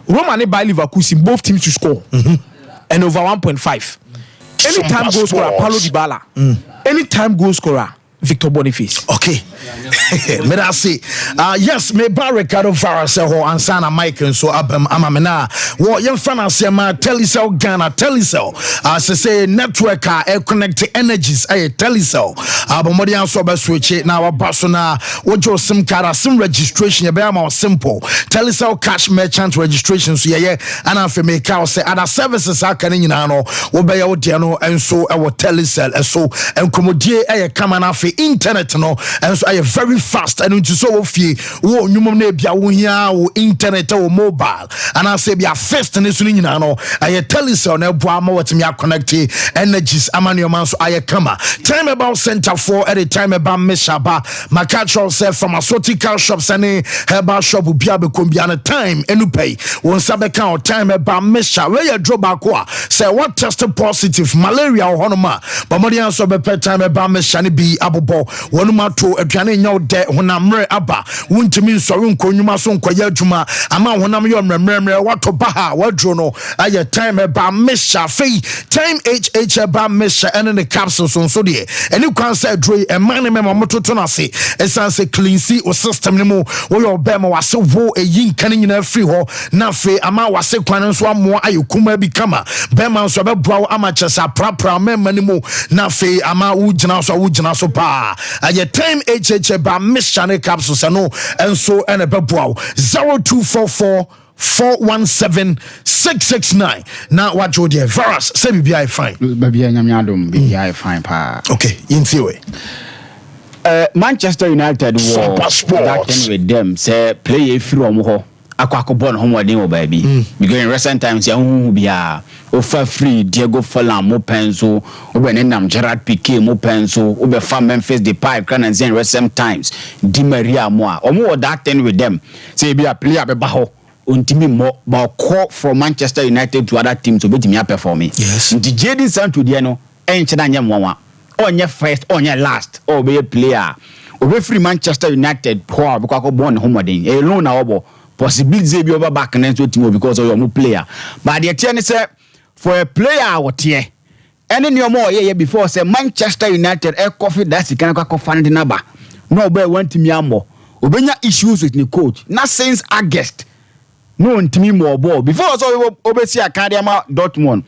Roma and Bayer Leverkusen both teams to score. And over 1.5. Anytime goal scorer Paulo Dybala. Anytime goal scorer Victor Boniface. Okay. May I say, yes, me ba Ricardo Farah ho ansana Mike and so abem amamena. What young fancy ma Telecel Ghana Telecel. Say network connect energies Telecel. Abomodian so be switch it now basona. Wojo sim card sim registration. Be more simple. Telecel cash merchant registration. So yeah, and I me ka say other services are can nyina no. Wo be ya odiano and so our Telecel so and komodie come na fe internet no and so very fast and into so fie wo nyumom na bia wo hia wo internet wo mobile and I say bia first ne so nyina no aye Telecel na boa ma watimi connect energies amani man so aye kama time about center for at the time about meshaba makacho say pharmaceutical shops and herbal shop bia be kombia na time enu pay won sabe kan time about mesha where you draw back say what tested positive malaria honoma but modi so be time about mesha ne bi abobo wonuma to aduane nya de honamre aba wuntimi nsori nkonyuma so nkoya adwuma ama honam yo mremremre wato baha wadro no aye time eba mesha fei time eba mesha and the capsule so de any kwan say dro e man me mototo na se esanse clean see o system ne mu wo yo be ma wase wo eyi nkan nyina free ho na fe ama wase kwan so amo aye kuma bi kama be man so be boa ama chesa prapra memma ne mu na fe ama wugina so pa aye time eba mesha ne capsules no and so and a beboa 0244 417-669. Now what you dear Varus say be fine. Baby nyamiadum be fine pa. Okay, in theory. Manchester United was that with them say play from ho akwa born homewarding o baby because in recent times ya hu bia offer free Diego Forlan mo penso obenenam Gerard Piqué mo penso obefa Memphis Depay kan and in recent times Di Maria mo a omo that thing with them say be a player be ba ho ontimi mo ba call from Manchester United to other teams to betimi performing yes the Jadon Sancho de no enche na nyam wanwa onye first onye last or be a player obe free Manchester United poor because ko born homewarding alone na obo possibility be over back and to team because of your player but the ten say for a player what here any new more yeah before say Manchester United coffee that's the kind of fund number no boy want me ammo obenya issues with the coach not since August no ntimi more ball before so obesi akadema Dortmund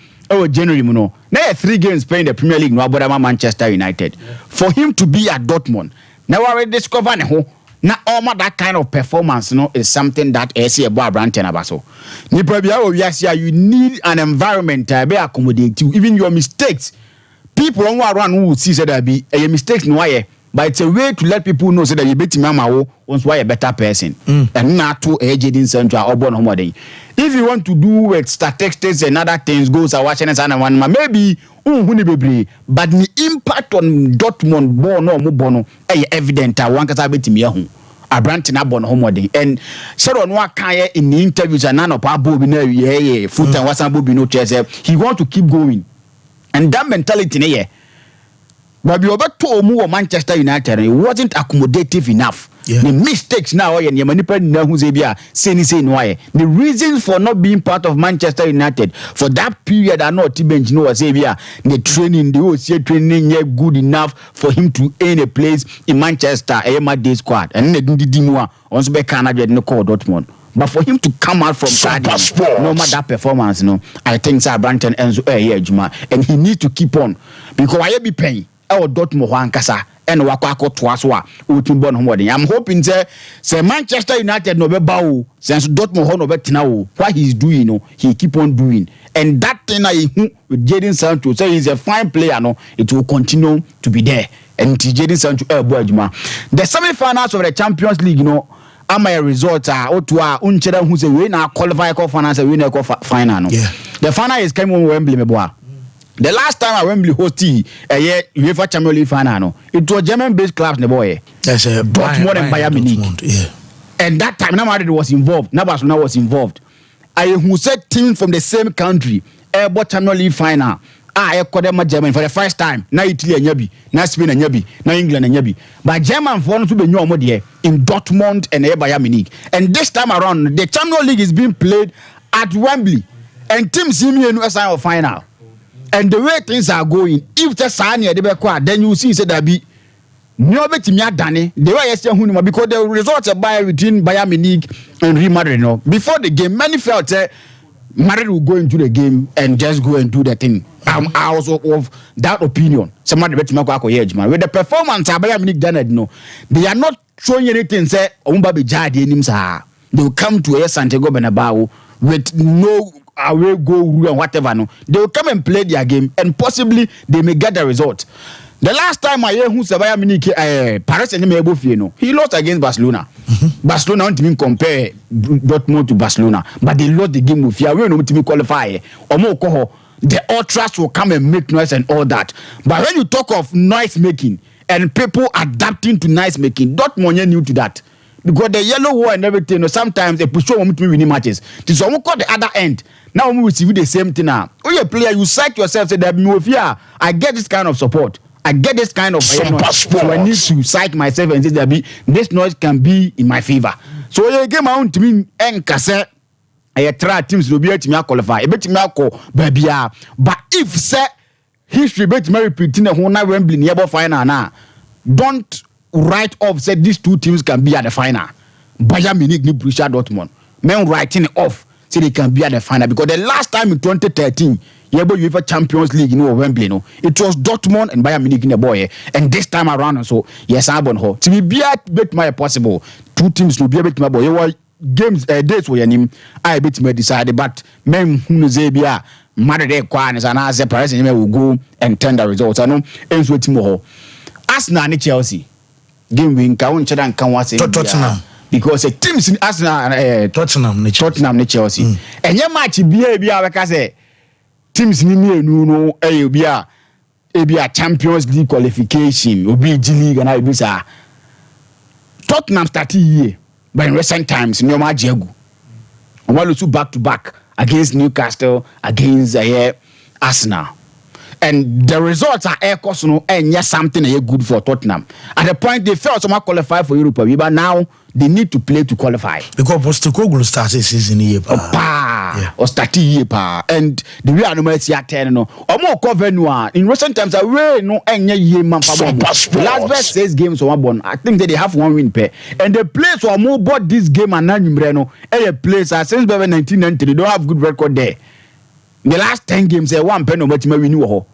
January no now 3 games playing the Premier League no about Manchester United for him to be at Dortmund now already discover ne na all that kind of performance no is something that AC about Branton abaso ni probably you need an environment to be accommodate you even your mistakes people who around who see say that be a mistakes no why but it's a way to let people know say that you better mama once why a better person and not to Jadon Sancho or born homewarding if you want to do with statistics and other things goes are watching us and one maybe but the impact on Dortmund born no mo bono evident one kasa betimi ahu Abrantin abon homewarding and said on what kind in the interviews and none of our Bobby no foot and what's Bobby no chase he want to keep going and that mentality yeah but you about to move Manchester United it wasn't accommodative enough. The mistakes now and the reasons for not being part of Manchester United for that period are not bench no the training the OCA training good enough for him to earn a place in Manchester day squad and also be Canada no call Dortmund. But for him to come out from no matter that performance, no, I think Sir Branton ends and he needs to keep on because I be paying our Dortmund Wankasa. And wakako twaswa utimbo no homwarding. I'm hoping say Manchester United no be bawo since Dortmund no be tina wo what he's doing no he keep on doing and that thing with Jadon Sancho say he's a fine player no it will continue to be there and Jadon Sancho the semi-finals of the Champions League am a result otua unchera hu say we na qualify for finals we na final no the final is coming on Wembley meboa. The last time I Wembley hosted UEFA Champions League final, no, it was German-based clubs, the boy. That's a Dortmund and Bayern Munich. Yeah. And that time, nobody was involved. Nabas was involved. I who said team from the same country, bought Champions League final. I called them German for the first time. Now Italy and Yabi, now Spain and Yabi, now England and Yabi. But German for to be new in Dortmund and Bayern Munich. And this time around, the Champions League is being played at Wembley, and Team Simi and USA final. And the way things are going, if the Sanya de Bekwa, then you see say that be no betimi adane the way yes hu because the results by between Bayern Munich and Real Madrid no before the game many felt Madrid will go into the game and just go and do the thing. I was of that opinion. Somebody betimi akọ edge man with the performance Bayern Munich done no they are not showing anything say omba be jade enim sa they will come to Santiago Bernabeu with no away go and whatever no they will come and play their game and possibly they may get the result. The last time I hear who Bayern Munich Paris Saint-Germain no he lost against Barcelona. Barcelona don't even compare Dortmund to Barcelona but they lost the game with fear we no to qualify the ultras will come and make noise and all that but when you talk of noise making and people adapting to noise making Dortmund new to that. Because the yellow wall and everything, you know, sometimes they push on to winning matches. This one call the other end. Now we receive the same thing now. When you player, you psych yourself, say that I get this kind of support. I get this kind of noise. So I need to psych myself and say that this noise can be in my favor. So you get my own to me and cassette. I try teams to be able to qualify. But if say history bet me repeating the whole Wembley nearby final now, don't write off said these two teams can be at the final. Bayern Munich ni Borussia Dortmund. Men writing off say they can be at the final because the last time in 2013 UEFA Champions League Wembley no it was Dortmund and Bayern Munich in the boy and this time around so yes I born ho to be bet my possible two teams will be able to my boy games dates were him I bet me decide but men who say bia Madrid kwan and as Paris will go and turn the results I know ends with more Arsenal and Chelsea game win ka won cheda nkan wa say Tottenham because a teams in Arsenal Tottenham ni Chelsea enye match bia we ka say teams ni mienu no bia Champions League qualification obi G League and I be say Tottenham start here but in recent times no ma jegu on wa lose back to back against Newcastle against Arsenal. And the results are and yes, something good for Tottenham. At the point they felt someone qualify for Europa, but now they need to play to qualify. Because Postecoglou started season here, or started here, and the real number see at 10 no. Or more cover no. In recent times, I will no any year man. Last best 6 games or one. I think that they have 1 win pair, and the players who are more bought this game and now no. Any players since 1990 they don't have good record there. The last 10 games, one pen of what you may know,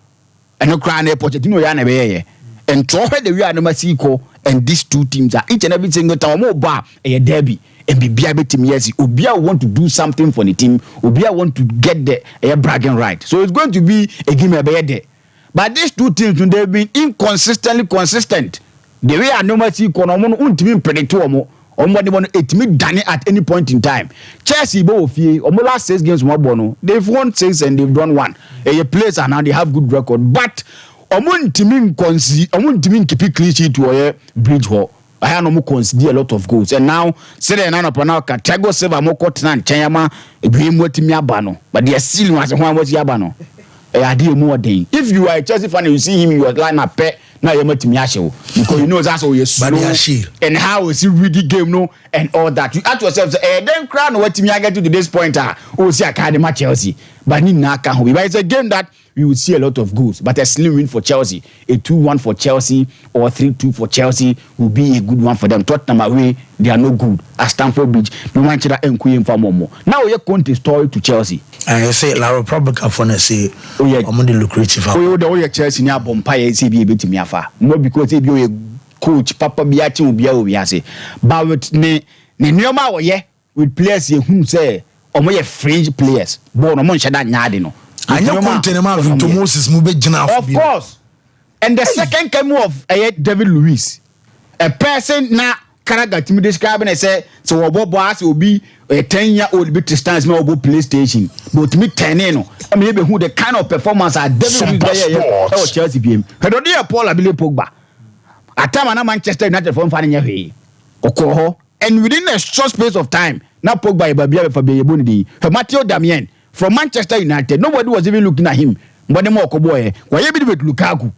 and no crown airport, you know, Yana, and try the real number Seco, and these two teams are each and every single time more bar a derby and be able to yes, Ubia want to do something for the team, Ubia want to get the bragging right. So it's going to be a game a day. But these two teams, they've been inconsistently consistent. The way I normally see Konomon won't be predictable. Omwadi bono etimi dane at any point in time. Chelsea bo ofie omo last 6 games mo bono. They've won 6 and they've won 1. A players and now they have good record. But omo ntimi keep clean sheet to Bridge Hall. I no mo concede a lot of goals. And now say na no pa now ka Thiago Silva mo kotina nkyanyama edwem watimi abano. But they are still was one was yabano. If you are a Chelsea fan and you see him in your line up now you met me because you know that's how you slow and how is he read the game no and all that. You ask yourself then crown what me I get to this point see academy Chelsea but it's a game that we will see a lot of goals but a slim win for Chelsea, a 2-1 for Chelsea or 3-2 for Chelsea will be a good one for them. Tottenham away they are no good at Stamford Bridge no man chira enkuye for more. Now we conte story to Chelsea. I say La Republica for say among the lucrative. The Chelsea near Bompire say be able to me afa. No because he be a coach Papa Biachi will be we say. But with ne nyoma we with players who say omo fringe players. But no man shada nyade no. Anya container Victor Moses mu be gina of course. And the second came of David Luiz. A person na Karaga to me describing and say so boss will be a 10-year-old bit distance no PlayStation. But to me 10 no. I mean who the kind of performance are David Luiz Chelsea game. Hedodia Paul Abile Pogba. At time na Manchester United from finding away. Okoho and within a short space of time now Pogba Babia for Bebundi. Matthew Damien from Manchester United, nobody was even looking at him. But the more boy, why you be with Lukaku?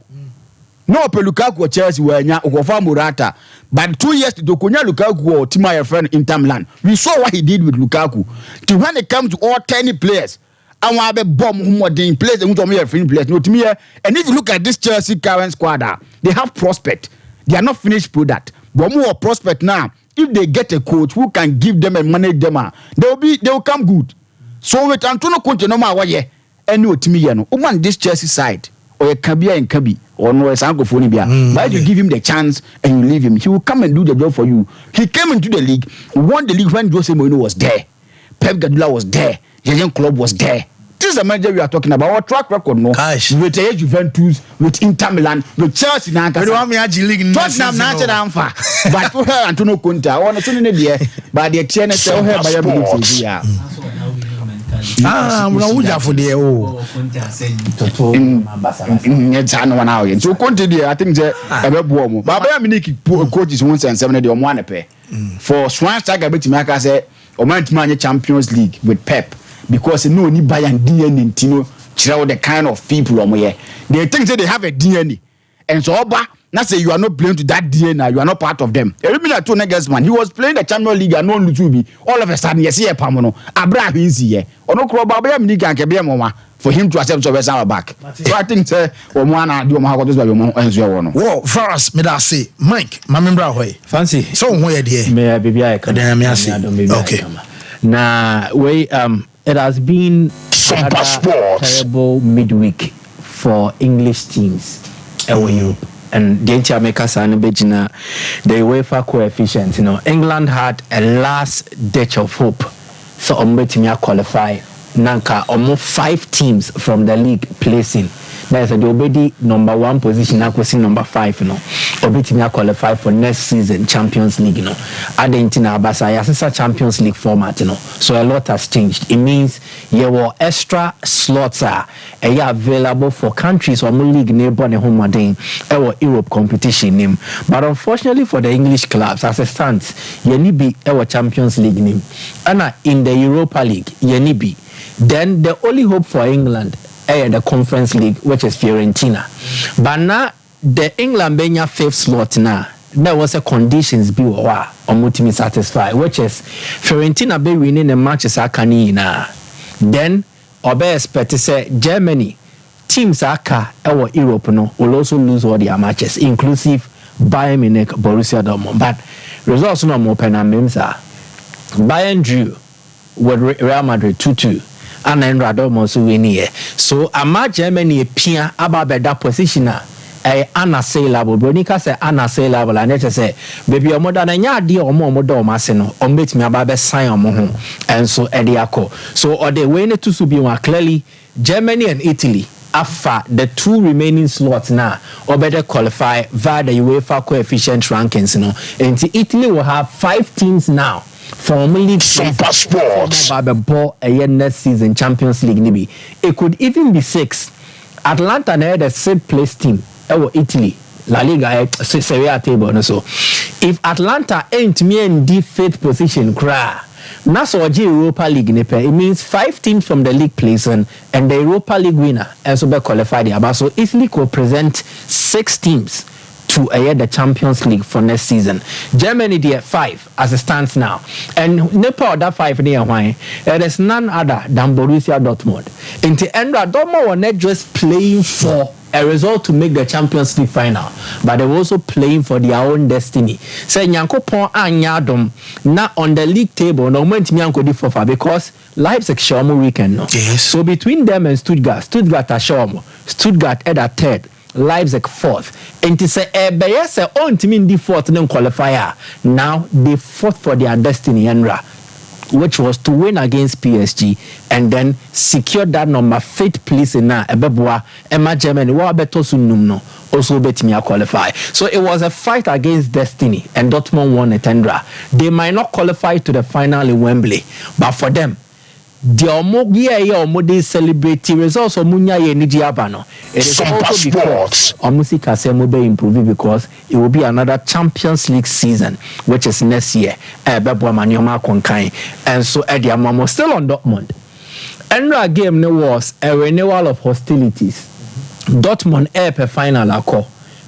No, Lukaku or Chelsea were Okofa Murata. But 2 years to Dokunya Lukaku or Timaya friend in Tamland. We saw what he did with Lukaku. To when it comes to all 10 players, I want to bomb who are in place and who are free players. No, to me, and if you look at this Chelsea current squad, they have prospect. They are not finished product. But more prospect now. If they get a coach who can give them and manage them, they will come good. So with Antonio Conte, no matter what, and no Timiano, on this Chelsea side, or a Kabia and Kabi, or no Sankophonibia. Why do you give him the chance and you leave him? He will come and do the job for you. He came into the league, won the league when Jose Mourinho was there, Pep Guardiola was there, Jurgen Klopp was there. This is the manager we are talking about. Our track record, no. Gosh. With Juventus, with Inter Milan, with Chelsea, We don't want me to league. Tottenham, but for her, Antonio Conte, I want to tell you, but the TNS tell her by your Muna for the so Conte, I think the Baba Miniki coaches 170 or 1 pair. For Swan Striker, bet me, I say, or man Champions League with Pep. Because no ni Bayern DNA in Tino, the kind of people on here. They think that they have a DNA. And so Oba, not say you are not playing to that DNA, you are not part of them. Elimina to next man, he was playing the Champions League and no Lutubi. All of a sudden, yes, here Pamono, Abraham is here. Or no Baba Miniki and Kabia for him to accept us our back. So I think Omwana do Mahakotos by your answer. Well, for us, may I say, Mike, my member away. Fancy. So where dear? May I be okay. Now, it has been a terrible midweek for English teams in Europe. And the Jamaica's and the UEFA coefficient. England had a last ditch of hope. So Ombetimia qualify. Nanka almost 5 teams from the league placing. There's already number 1 position, now number 5, Obitimia qualify for next season Champions League, Argentina Abasa, a Champions League format, So a lot has changed. It means there were extra slots available for countries or league neighbor home or Europe competition name. But unfortunately for the English clubs, as it stands, Yenibi our Champions League name. And in the Europa League, Yenibi. Then the only hope for England the Conference League, which is Fiorentina. But now the England being your 5th slot now, there was a conditions be or satisfied, which is Fiorentina be winning the matches now. Then obe expect to say Germany teams aka our Europe will also lose all their matches, inclusive Bayern Munich, Borussia Dortmund. But results no more pen and memes are Bayern drew with Real Madrid 2-2. And then Radomos win here. So Ama Germany pia about that position unassailable. Bronica say unassailable and it say baby your mother and ya dear or more maseno or meet me about sign on and so Ediaco. So or they win to Subiwa clearly Germany and Italy after the 2 remaining slots now or better qualify via the UEFA coefficient rankings and Italy will have 5 teams now. Formerly Sompa Sports ball next season Champions League nibi. It could even be 6. Atlanta had a 6th place team. Italy La Liga Serie A table so. If Atlanta ain't me in the 5th position, that's what Europa League it means 5 teams from the league place and the Europa League winner also be qualified here. So Italy could present 6 teams to the Champions League for next season. Germany there 5 as it stands now. And Nepal that 5 there why there is none other than Borussia Dortmund. In the end Dortmund were not just playing for a result to make the Champions League final, but they were also playing for their own destiny. Say Nyankopon anyadom na on the league table no moment Nyanko di fofa because Leipzig show weekend no. Yes. So between them and Stuttgart are show Stuttgart at a 3rd. Leipzig 4th. And to say, say, on to mean the 4th and qualifier. Now they fought for their destiny, which was to win against PSG and then secure that number 5th place in Ebeboa, Emma Germany, also bet me qualify. So it was a fight against destiny, and Dortmund won it. They might not qualify to the final in Wembley, but for them, the Omogi celebrate results of Munya Nijiabano. It is also because Omusika Semobe improve because it will be another Champions League season, which is next year. And so Eddie Amamo still on Dortmund. And our game was a renewal of hostilities. Dortmund per final ako,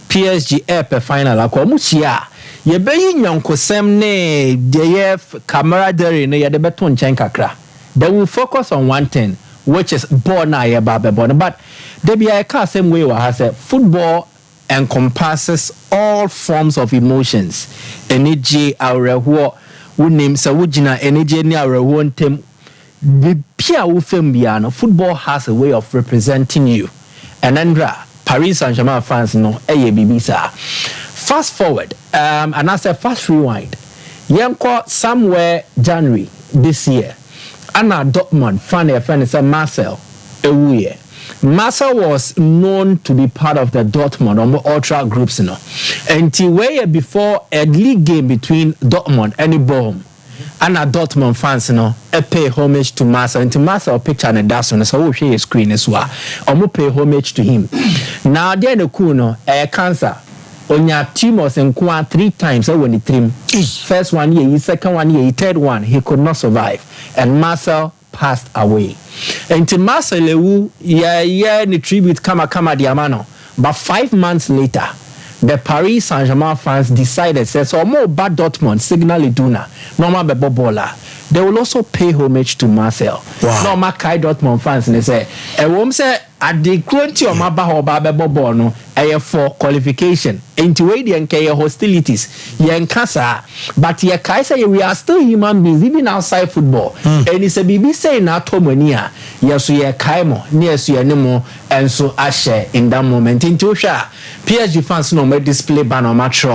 PSG per final ako. Musia ye be nyonko sem ne de camaraderie ne ye de beton chen kakra. They will focus on one thing, which is ball na ye babe ball. But there be a car same way what has said football encompasses all forms of emotions. Energy, awerɛhoɔ, wonim sɛ wogyina energy ne awerɛhoɔ ntɛm. Bibia wo fam bia no, football has a way of representing you. And Andra, Paris Saint-Germain fans no, eye bibi sa. Fast forward, and I say fast rewind. Yenko somewhere January this year. Anna Dortmund fan a friend said Marcel Ewuye. Marcel was known to be part of the Dortmund ultra groups, until way before a league game between Dortmund and Bochum. Anna Dortmund fans, pay homage to Marcel. Until Marcel picture and that's on so share a screen as well. Pay homage to him. Now then the kuno a cancer. On your team was in 3 times when the team first 1 year, second 1 year, third one, he could not survive. And Marcel passed away. And to Marcel Lewu, the tribute kama diamano. But 5 months later, the Paris Saint-Germain fans decided, says, so more bad Dortmund, Signal Iduna, normal Bebobola. They will also pay homage to Marcel. Wow. Normal Kai Dortmund fans, and they say, a woman say, at the quality of my Bebobono, for qualification, into way and hostilities, Yankasa, but Yakaisa, we are still human beings, even outside football. And it's a BBC na Tomonia, yes, we are Kaimo, near Suyanimo, and so Ashe in that moment. In Tusha, PSG fans no may display banner match.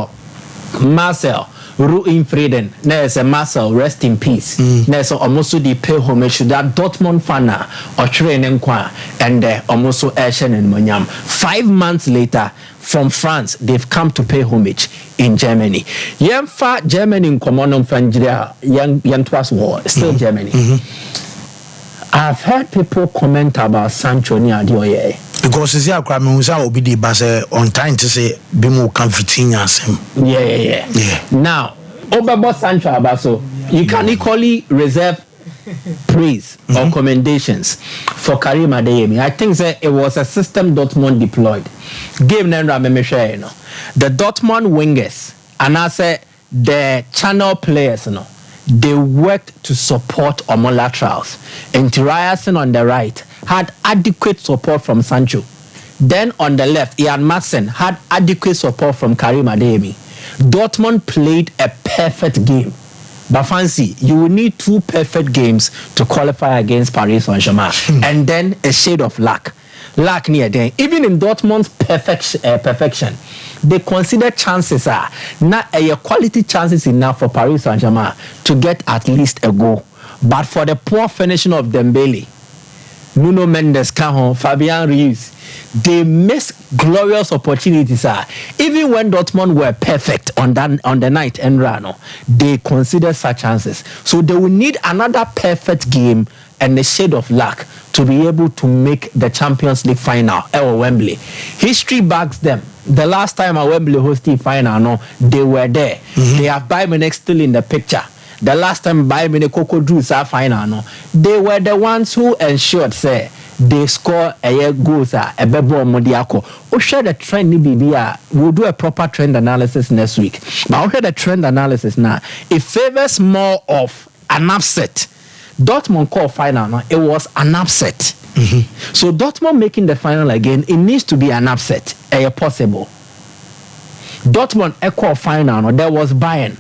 Marcel. Ruin Frieden, there's a Marcel, rest in peace. There's almost the pay homage to that Dortmund fan or training qua and almost Ashen and Monyam. 5 months later, from France, they've come to pay homage in Germany. Yemfa Germany in common Fangria, Yantwas war, still Germany. I've heard people comment about Sancho near Dioye. Because it's a crime, we will be the base on time to say, Bimo can fit in yourself. Yeah. Now, Obabo Sancho Abaso, you can equally reserve praise or commendations for Karim Adeyemi. I think that it was a system Dortmund deployed. Game Nendra Memeshe, the Dortmund wingers, and I say the channel players, they worked to support Omo laterals. And Ryerson on the right had adequate support from Sancho. Then on the left, Ian Madsen had adequate support from Karim Adeyemi. Dortmund played a perfect game. But fancy, you will need 2 perfect games to qualify against Paris Saint-Germain. And then a shade of luck. Luck near there. Even in Dortmund's perfection, they consider chances are not a quality chances enough for Paris Saint-Germain to get at least a goal. But for the poor finishing of Dembele, Nuno Mendes, Cajon, Fabian Ruiz, they missed glorious opportunities. Even when Dortmund were perfect on the night and Rano, they considered such chances. So they will need another perfect game and a shade of luck to be able to make the Champions League final at Wembley. History backs them. The last time a Wembley hosted final, they were there. They have Bayern Munich still in the picture. The last time Bayern Munich drew our final, they were the ones who ensured, say, they score a year goals a bebo modiako. We share the trend BBA. We'll do a proper trend analysis next week. But I'll share the trend analysis now. It favors more of an upset. Dortmund call final, it was an upset. So Dortmund making the final again, it needs to be an upset. Possible. Dortmund call final, there was Bayern.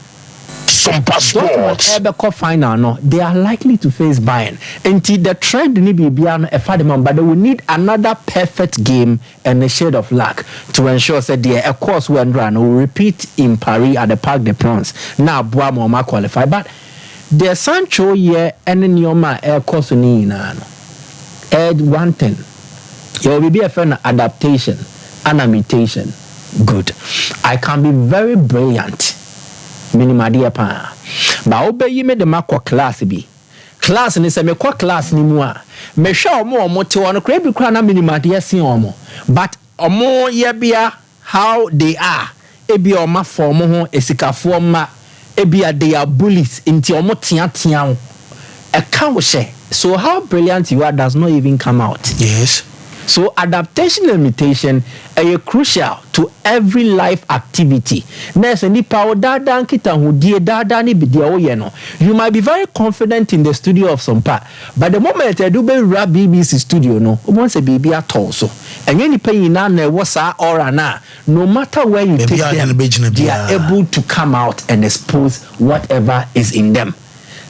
Sompa Sports. Dortmund final, they are likely to face Bayern. Until the trend need be beyond a Fadiman, but they will need another perfect game and a shade of luck to ensure that they of course will repeat in Paris at the Parc des Princes. Now Bois qualify, but the Sancho here and in your man air course Ed 110. There will be a friend adaptation, animation. Good. I can be very brilliant. Minimadia pa. Ba obey you made the macro class be. Class ni se me kwa class ni mua. Me sure omo te wano krebi kwa na minimadia si omo. But omo yebia how they are. Ebi oma form ho esika forma. Ebia they are bullies inti omo tia. A can't share. So how brilliant you are does not even come out. Yes. So adaptation and imitation are crucial to every life activity. You might be very confident in the studio of Sompa, but the moment I do BBC studio, no, once a baby at all. So, and any pain was or no matter where you take them, they are able to come out and expose whatever is in them.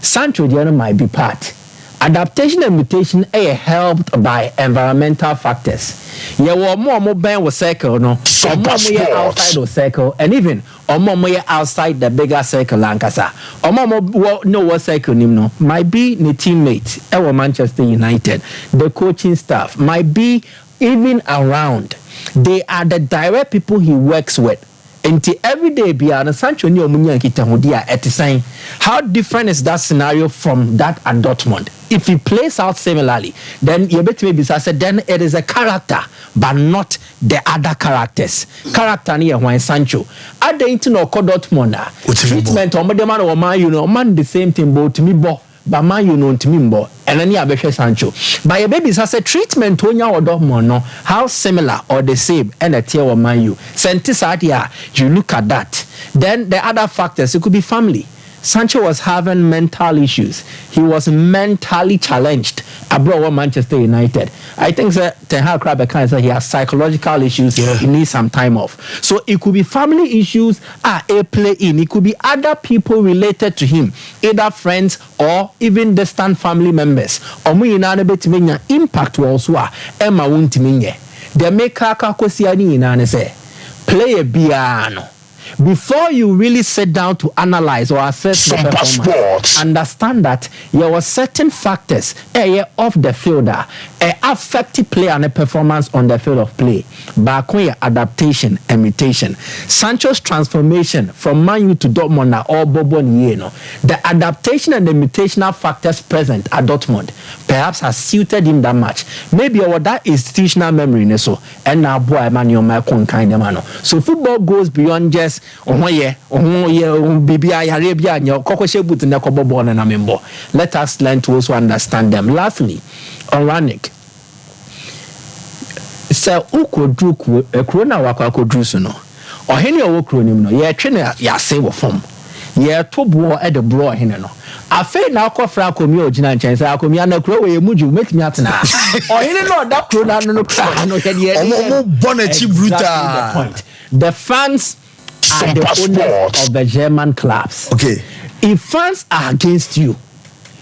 Sancho Diana might be part. Adaptation and mutation are helped by environmental factors. Yeah, more mobile circle, no, or more outside the circle, and even or more outside the bigger circle, Lancasa. Or more no what circle, no, might be the teammate, our Manchester United, the coaching staff, might be even around. They are the direct people he works with. Until every day beyond Sancho ni omunya kita hodia at saying how different is that scenario from that at Dortmund? If he plays out similarly, then you bet maybe I said then it is a character, but not the other characters. Character ni when Sancho. At the internet Dortmund treatment on the man or man you know man the same thing but to me bo. But man you know to me bo and then you have Sancho. But your babies has a treatment when you are Dortmund no how similar or the same and a tier of man you. You look at that. Then the other factors, it could be family. Sancho was having mental issues. He was mentally challenged abroad Manchester United. I think that Ten Hag Krabbe said he has psychological issues. Yeah. He needs some time off. So it could be family issues a play in. It could be other people related to him, either friends or even distant family members. Or we impact also Emma Wuntiminye. The maker Kakosiani in say play a piano. Before you really sit down to analyze or assess the performance, understand that there were certain factors off the field that affect play and the performance on the field of play. Back when adaptation and mutation, Sancho's transformation from Man U to Dortmund are all the adaptation and the mutational factors present at Dortmund perhaps has suited him that much. Maybe or that institutional memory so and now boy man you kind of man. So football goes beyond just let us learn to also understand them. Lastly, Oranik. So ukodru a corona wako so no. Or any of cronim no, ye train ya save form. Ye to bo at the bro hin no. Afe na akofra akomi ogina nchen say akomi anakro we muju make me atena. Or any no that corona no kra no hede ye. Omo boneti brutal. The fans are the owners of the German clubs. Okay. If fans are against you,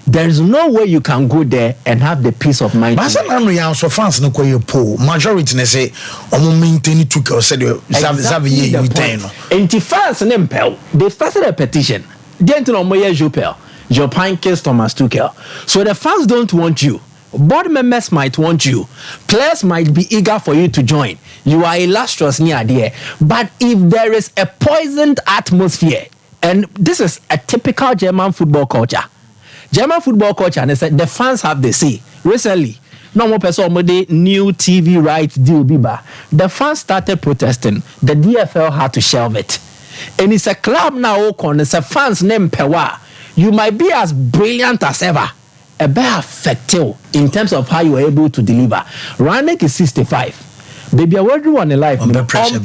there is no way you can go there and have the peace of mind. But so fans no kwa poll. Majority ne say omo maintain to go said Xavier Anti fans nempel. They started a petition. Didn't know moye Jopel. Jopin case Thomas Tuchel. So the fans don't want you. Board members might want you. Players might be eager for you to join. You are illustrious near there. But if there is a poisoned atmosphere, and this is a typical German football culture. German football culture, and they said the fans have the say. Recently, no more person new TV rights deal biba. The fans started protesting. The DFL had to shelve it. And it's a club now, it's a fans named Pewa. You might be as brilliant as ever. A better effective in terms of how you are able to deliver. Ranek is 65. Baby, I want you on a life. Under pressure.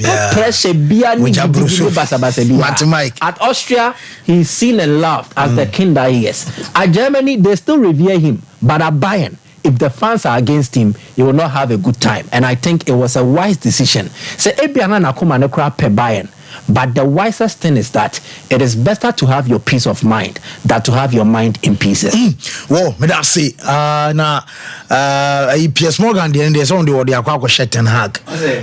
At Austria, he's seen and loved as the king that he is. At Germany, they still revere him. But at Bayern, if the fans are against him, he will not have a good time. And I think it was a wise decision. So, Bayern. But the wisest thing is that it is better to have your peace of mind than to have your mind in pieces. Well, me that say, P.S. Morgan, there's only what they are called Ten Hag.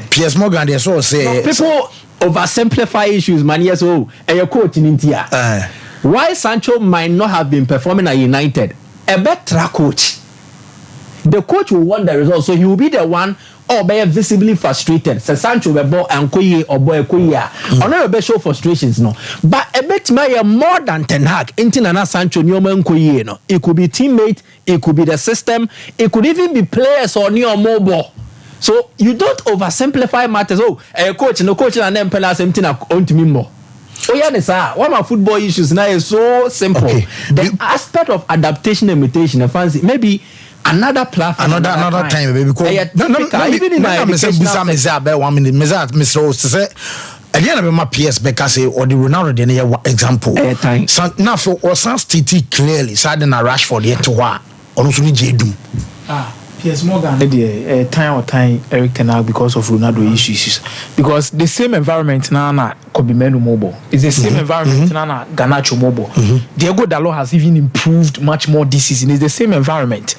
P.S. Morgan, they so say people oversimplify issues, man. Yes, and your coach in India. Why Sancho might not have been performing at United? A better coach. The coach will want the result, so he will be the one. Or be visibly frustrated. So Sancho be ball and koye or boy koye. Or be show frustrations no. But a bit more than Ten Hag. Intina Sancho nyoman koye no. It could be teammate. It could be the system. It could even be players or new mobile. So you don't oversimplify matters. Oh, a coach and then penalty something on to me more. Oh yeah, sir. One of my football issues now is so simple. Okay. The aspect of adaptation and mutation, fancy maybe another platform, another time, baby. Because even in our educational 1 minute, Mr. Host say. Again, I'm my PS because or the Ronaldo then example. Now for Osan Titi clearly, Sadden a rush for the Etowa. Or also Jedum. PS Morgan time Eric Ten Hag because of Ronaldo issues. Because the same environment now could be Menu Mobile. It's the same environment now Garnacho Mobile. Diego Dalot has even improved much more this season. It's the same environment.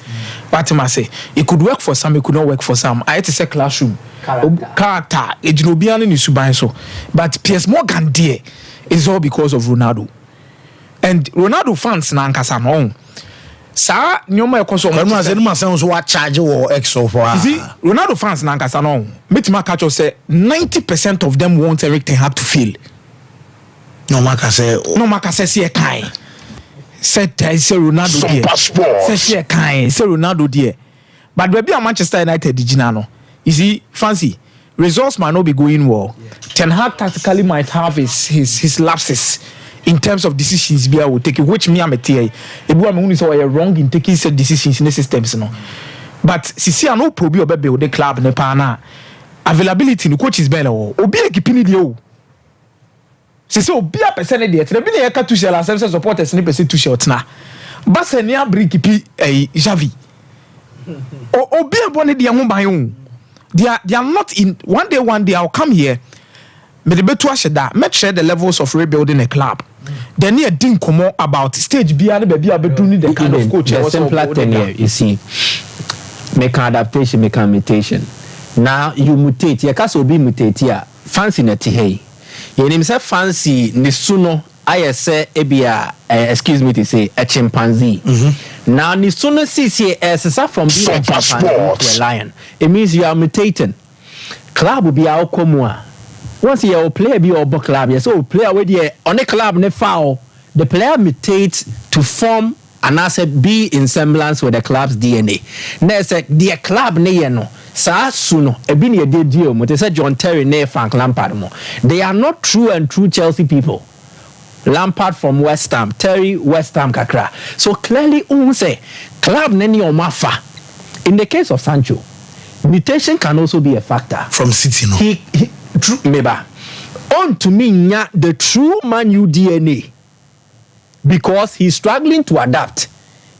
What am I say? It could work for some, it could not work for some. I had to say classroom. Character. But PS Morgan there is all because of Ronaldo. And Ronaldo fans na nkasa no. Sa nyoma ekoso no say no say so what charge or exo for. You see, Ronaldo fans na nkasa no. Metima catch us say 90% of them want Eric Ten Hag to fail. No maka say say kai. Say Ronaldo there. Say kai, say Ronaldo there. But baby at Manchester United digina no. You see, fancy results might not be going well. Yeah. Ten Hag tactically might have his lapses in terms of decisions be will take it, which me I'm a TA. If we are so wrong in taking said decisions in the systems, no. But see, I know probably obe with the club ne pana availability the coach is better. Obi e kipini dio. See obi a person dey. Tell me e ka to share as supporters ne person to share na. Basa ne abri kipi Javi. Obi e bone dey ho ban o. They are not in one day I'll come here. Me share the levels of rebuilding a club. Then you didn't come about stage beyond baby abeduni the kind of coach. The simpler thing here, you see, make adaptation, make mutation. Now you mutate, you can't be mutate here. Fancy neti hey. You name say fancy nisuno. I say ebia excuse me to say a chimpanzee. Now nisuno see as from being a chimpanzee to a lion. It means you are mutating. Club will be our comua. Once you play be your club, yes, so player with you on the club ne foul. The player mutates to form and also be in semblance with the club's DNA. Next, the club ne no. Sa suno ebi ne de deal mo te say John Terry ne Frank Lampard mo. They are not true Chelsea people. Lampard from West Ham, Terry West Ham kakra. So clearly say club neni omafa. In the case of Sancho, mutation can also be a factor. From City no. He true meba. On to me nya the true Man U DNA. Because he's struggling to adapt.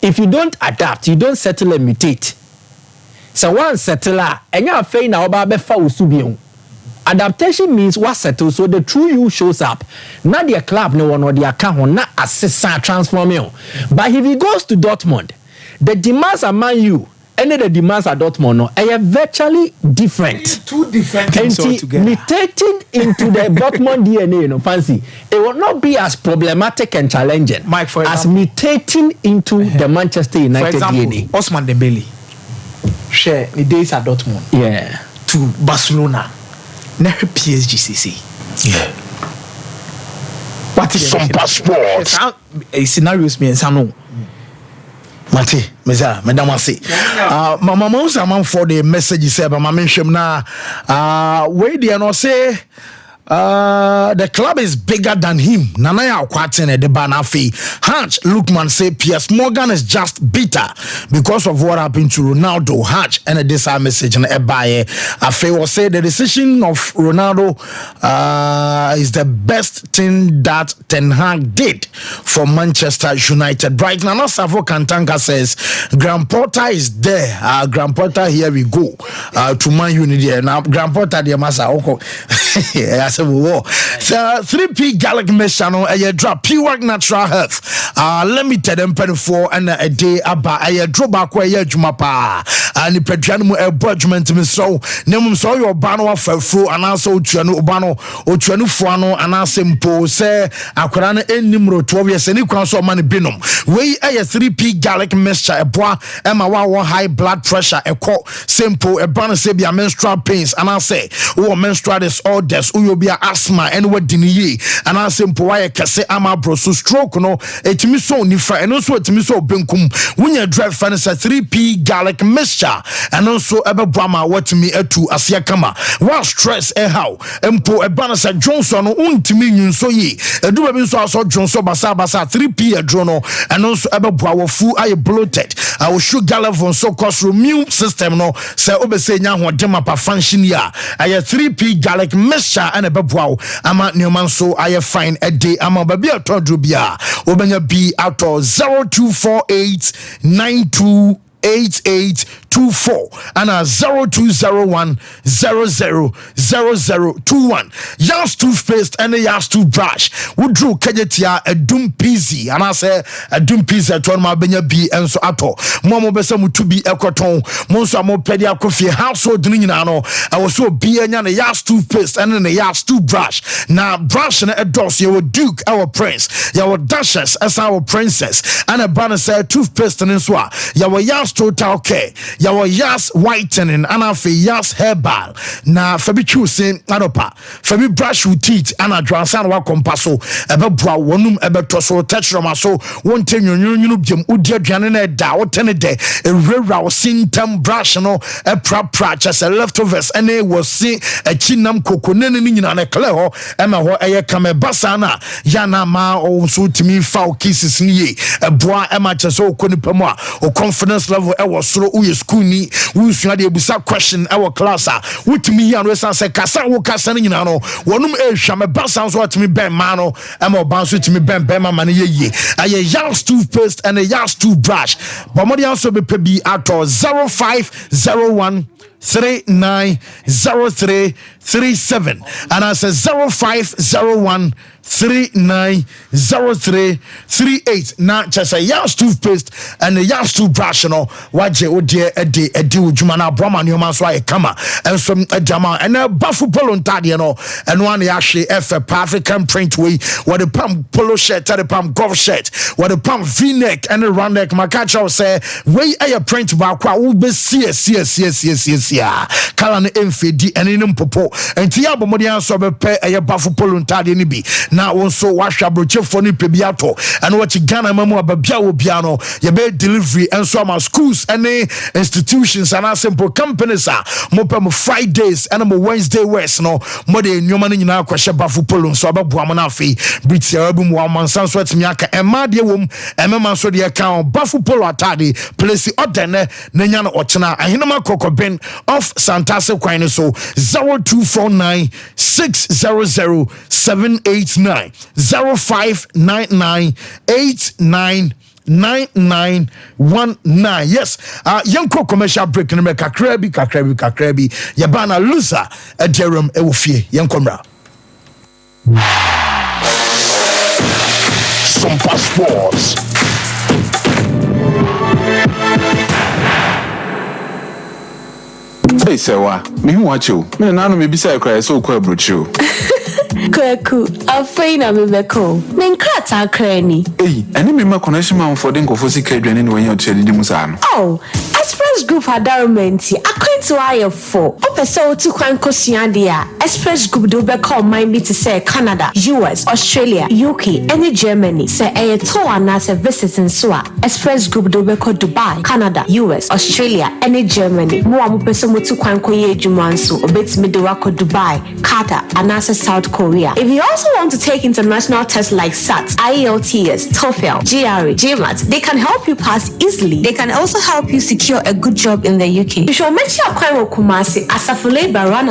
If you don't adapt, you don't settle and mutate. So one settler, and you're afraid now about befa. Adaptation means what settle, so the true you shows up. Not their club, no one or their account, not assessor transform you. But if he goes to Dortmund, the demands are Man U, and the demands are Dortmund, no, are virtually different. Two different things altogether. Mutating into the Dortmund DNA, you know, fancy, it will not be as problematic and challenging Mike, for as example, mutating into the Manchester United for example, DNA. Osman Dembele share the days at Dortmund. Yeah. To Barcelona. Never PSG. Yeah. What is Sompa Sports? Scenarios me and Sano. Mate, Madam Wasi. Mama Monsa man for the message said, but my mention now. Where do you know say? The club is bigger than him. Nanaya Kwatene de Banafi. Hatch Lukman say PS Morgan is just bitter because of what happened to Ronaldo. Hatch and this message and Ebaye. Afe will say the decision of Ronaldo is the best thing that Ten Hag did for Manchester United. Right now, Savo Kantanga says Graham Potter is there. Graham Potter, here we go. To Man United. Now Graham Potter the Masa. So 3P Gallic Mesh channel a drop pure natural health limited and penny for and a day about a drop back where you jumapa and the pedrianum a budgement me so name so your bano for fro and also to bano or to fuano and a simple say akurana enimro 12 years any council money binum we a 3P Gallic Mesh a bois emma high blood pressure a call simple a brand say be menstrual pains and I say oh menstrual disorders who will be asthma and what diniye and I simple why kase ama bro so stroke no it otimi so nifa eno so otimi so benkum wunya drive fan say 3p garlic mixture eno so ebeboa ma watimi atu ase kama wa stress how empo ebana say Johnson no untimi nyunso yi eduba bi so aso Johnson basa 3p adro no eno so ebeboa wo fu aye bloated our sugar level so cause immune system no say obese nya hodema pa function ya aye 3p garlic mixture and ebeboa ama newman so aye fine a day ama baby atodro bia obenya bi ato 0248928824 and 0201000021 Yas toothpaste and Yas toothbrush we drew kajetia a dum peasy and I say a dum peasy at one ma benya bi and so ato momo besa mu to be ekoton monso amo pedia coffee household ninano I was so be anya Yas toothpaste and then Yas toothbrush na brush and a dos your duke our prince your duchess as our princess and a banner say toothpaste and so your Yas total care your Yas whitening and afi Yas herbal na fabi choosing adopa fabi brush with teeth and a dransan wa compasso ebe bra wonum ebe toso tetchrom so won tenyonyunu biem udi aduane na da wotene de e rewra sintam brush no e pra just a leftovers and e was see a chinam kokone ni nyina na kle ho e ma ho eye kame basa na ya na ma o so timi fa cases ni ye e boa e ma chese okonipa mu a o confidence level e was soro u school ni we sua de busa question our class wutimi ya no say kasa wo kasa ni nyina no wonum ehwa me basa so watimi ben ma no e ma oban so timi ben ma ne ye aye Yas toothpaste and a Yas toothbrush bomodi also be pe ato 0501 390337 and I say 0501 390338 na just a Yas toothpaste and a Yas toothbrush no waje odie edi ojuma na broma ne ma so aye kama and some jama and a bafu polo ntade no and one ya hwe FF African print way what the pam polo shirt the pam golf shirt what the pam v-neck and the round neck makacha say way aye print ba kwa wo be see kala na emfedi enenim popo enti ya bomodi anso be pe aye bafu polo ntade ni bi na wonso wahwa brochefo ni pebiato and what Ghana mamu ababia obia no ye be delivery enso ama schools any institutions and simple companies mo Fridays and mo Wednesday west no mo de nyoma ni nyina kwahye bafu polo so ababoa mo na afi britia abum wa mansan so atimi aka ema de wom emema so de ka bafu polo atade place order ne nya no ochena ahenema kokoben of Santase kwan so 0249 600 789 0599899919 yes yanko commercial break no make kakrabi yabana loser ederum ewofie yankomra Sompa Sports. Hey sewa me hu acho me na no me bisa ekra so kwa brochu Kweku, afraid na mebeko. Nenkrata krani. Eni me ma connection man for den kofo sika adwane ne wan yot chedi musa no. Oh, Express Group Advertisements. Akwanto aye for. Opese otu kwan kosua de a. Express Group do be call mind me to say Canada, US, Australia, UK, and Germany. Say aye tour na say visiting so a. Express Group do be call Dubai, Canada, US, Australia, and Germany. Mo amopese motu kwan koye adwuma nso obetimi de wako Dubai, Qatar, and South Korea. If you also want to take international tests like SAT, IELTS, TOEFL, GRE, GMAT, they can help you pass easily. They can also help you secure a good job in the UK. You should mention your Kumasi as a labor runner.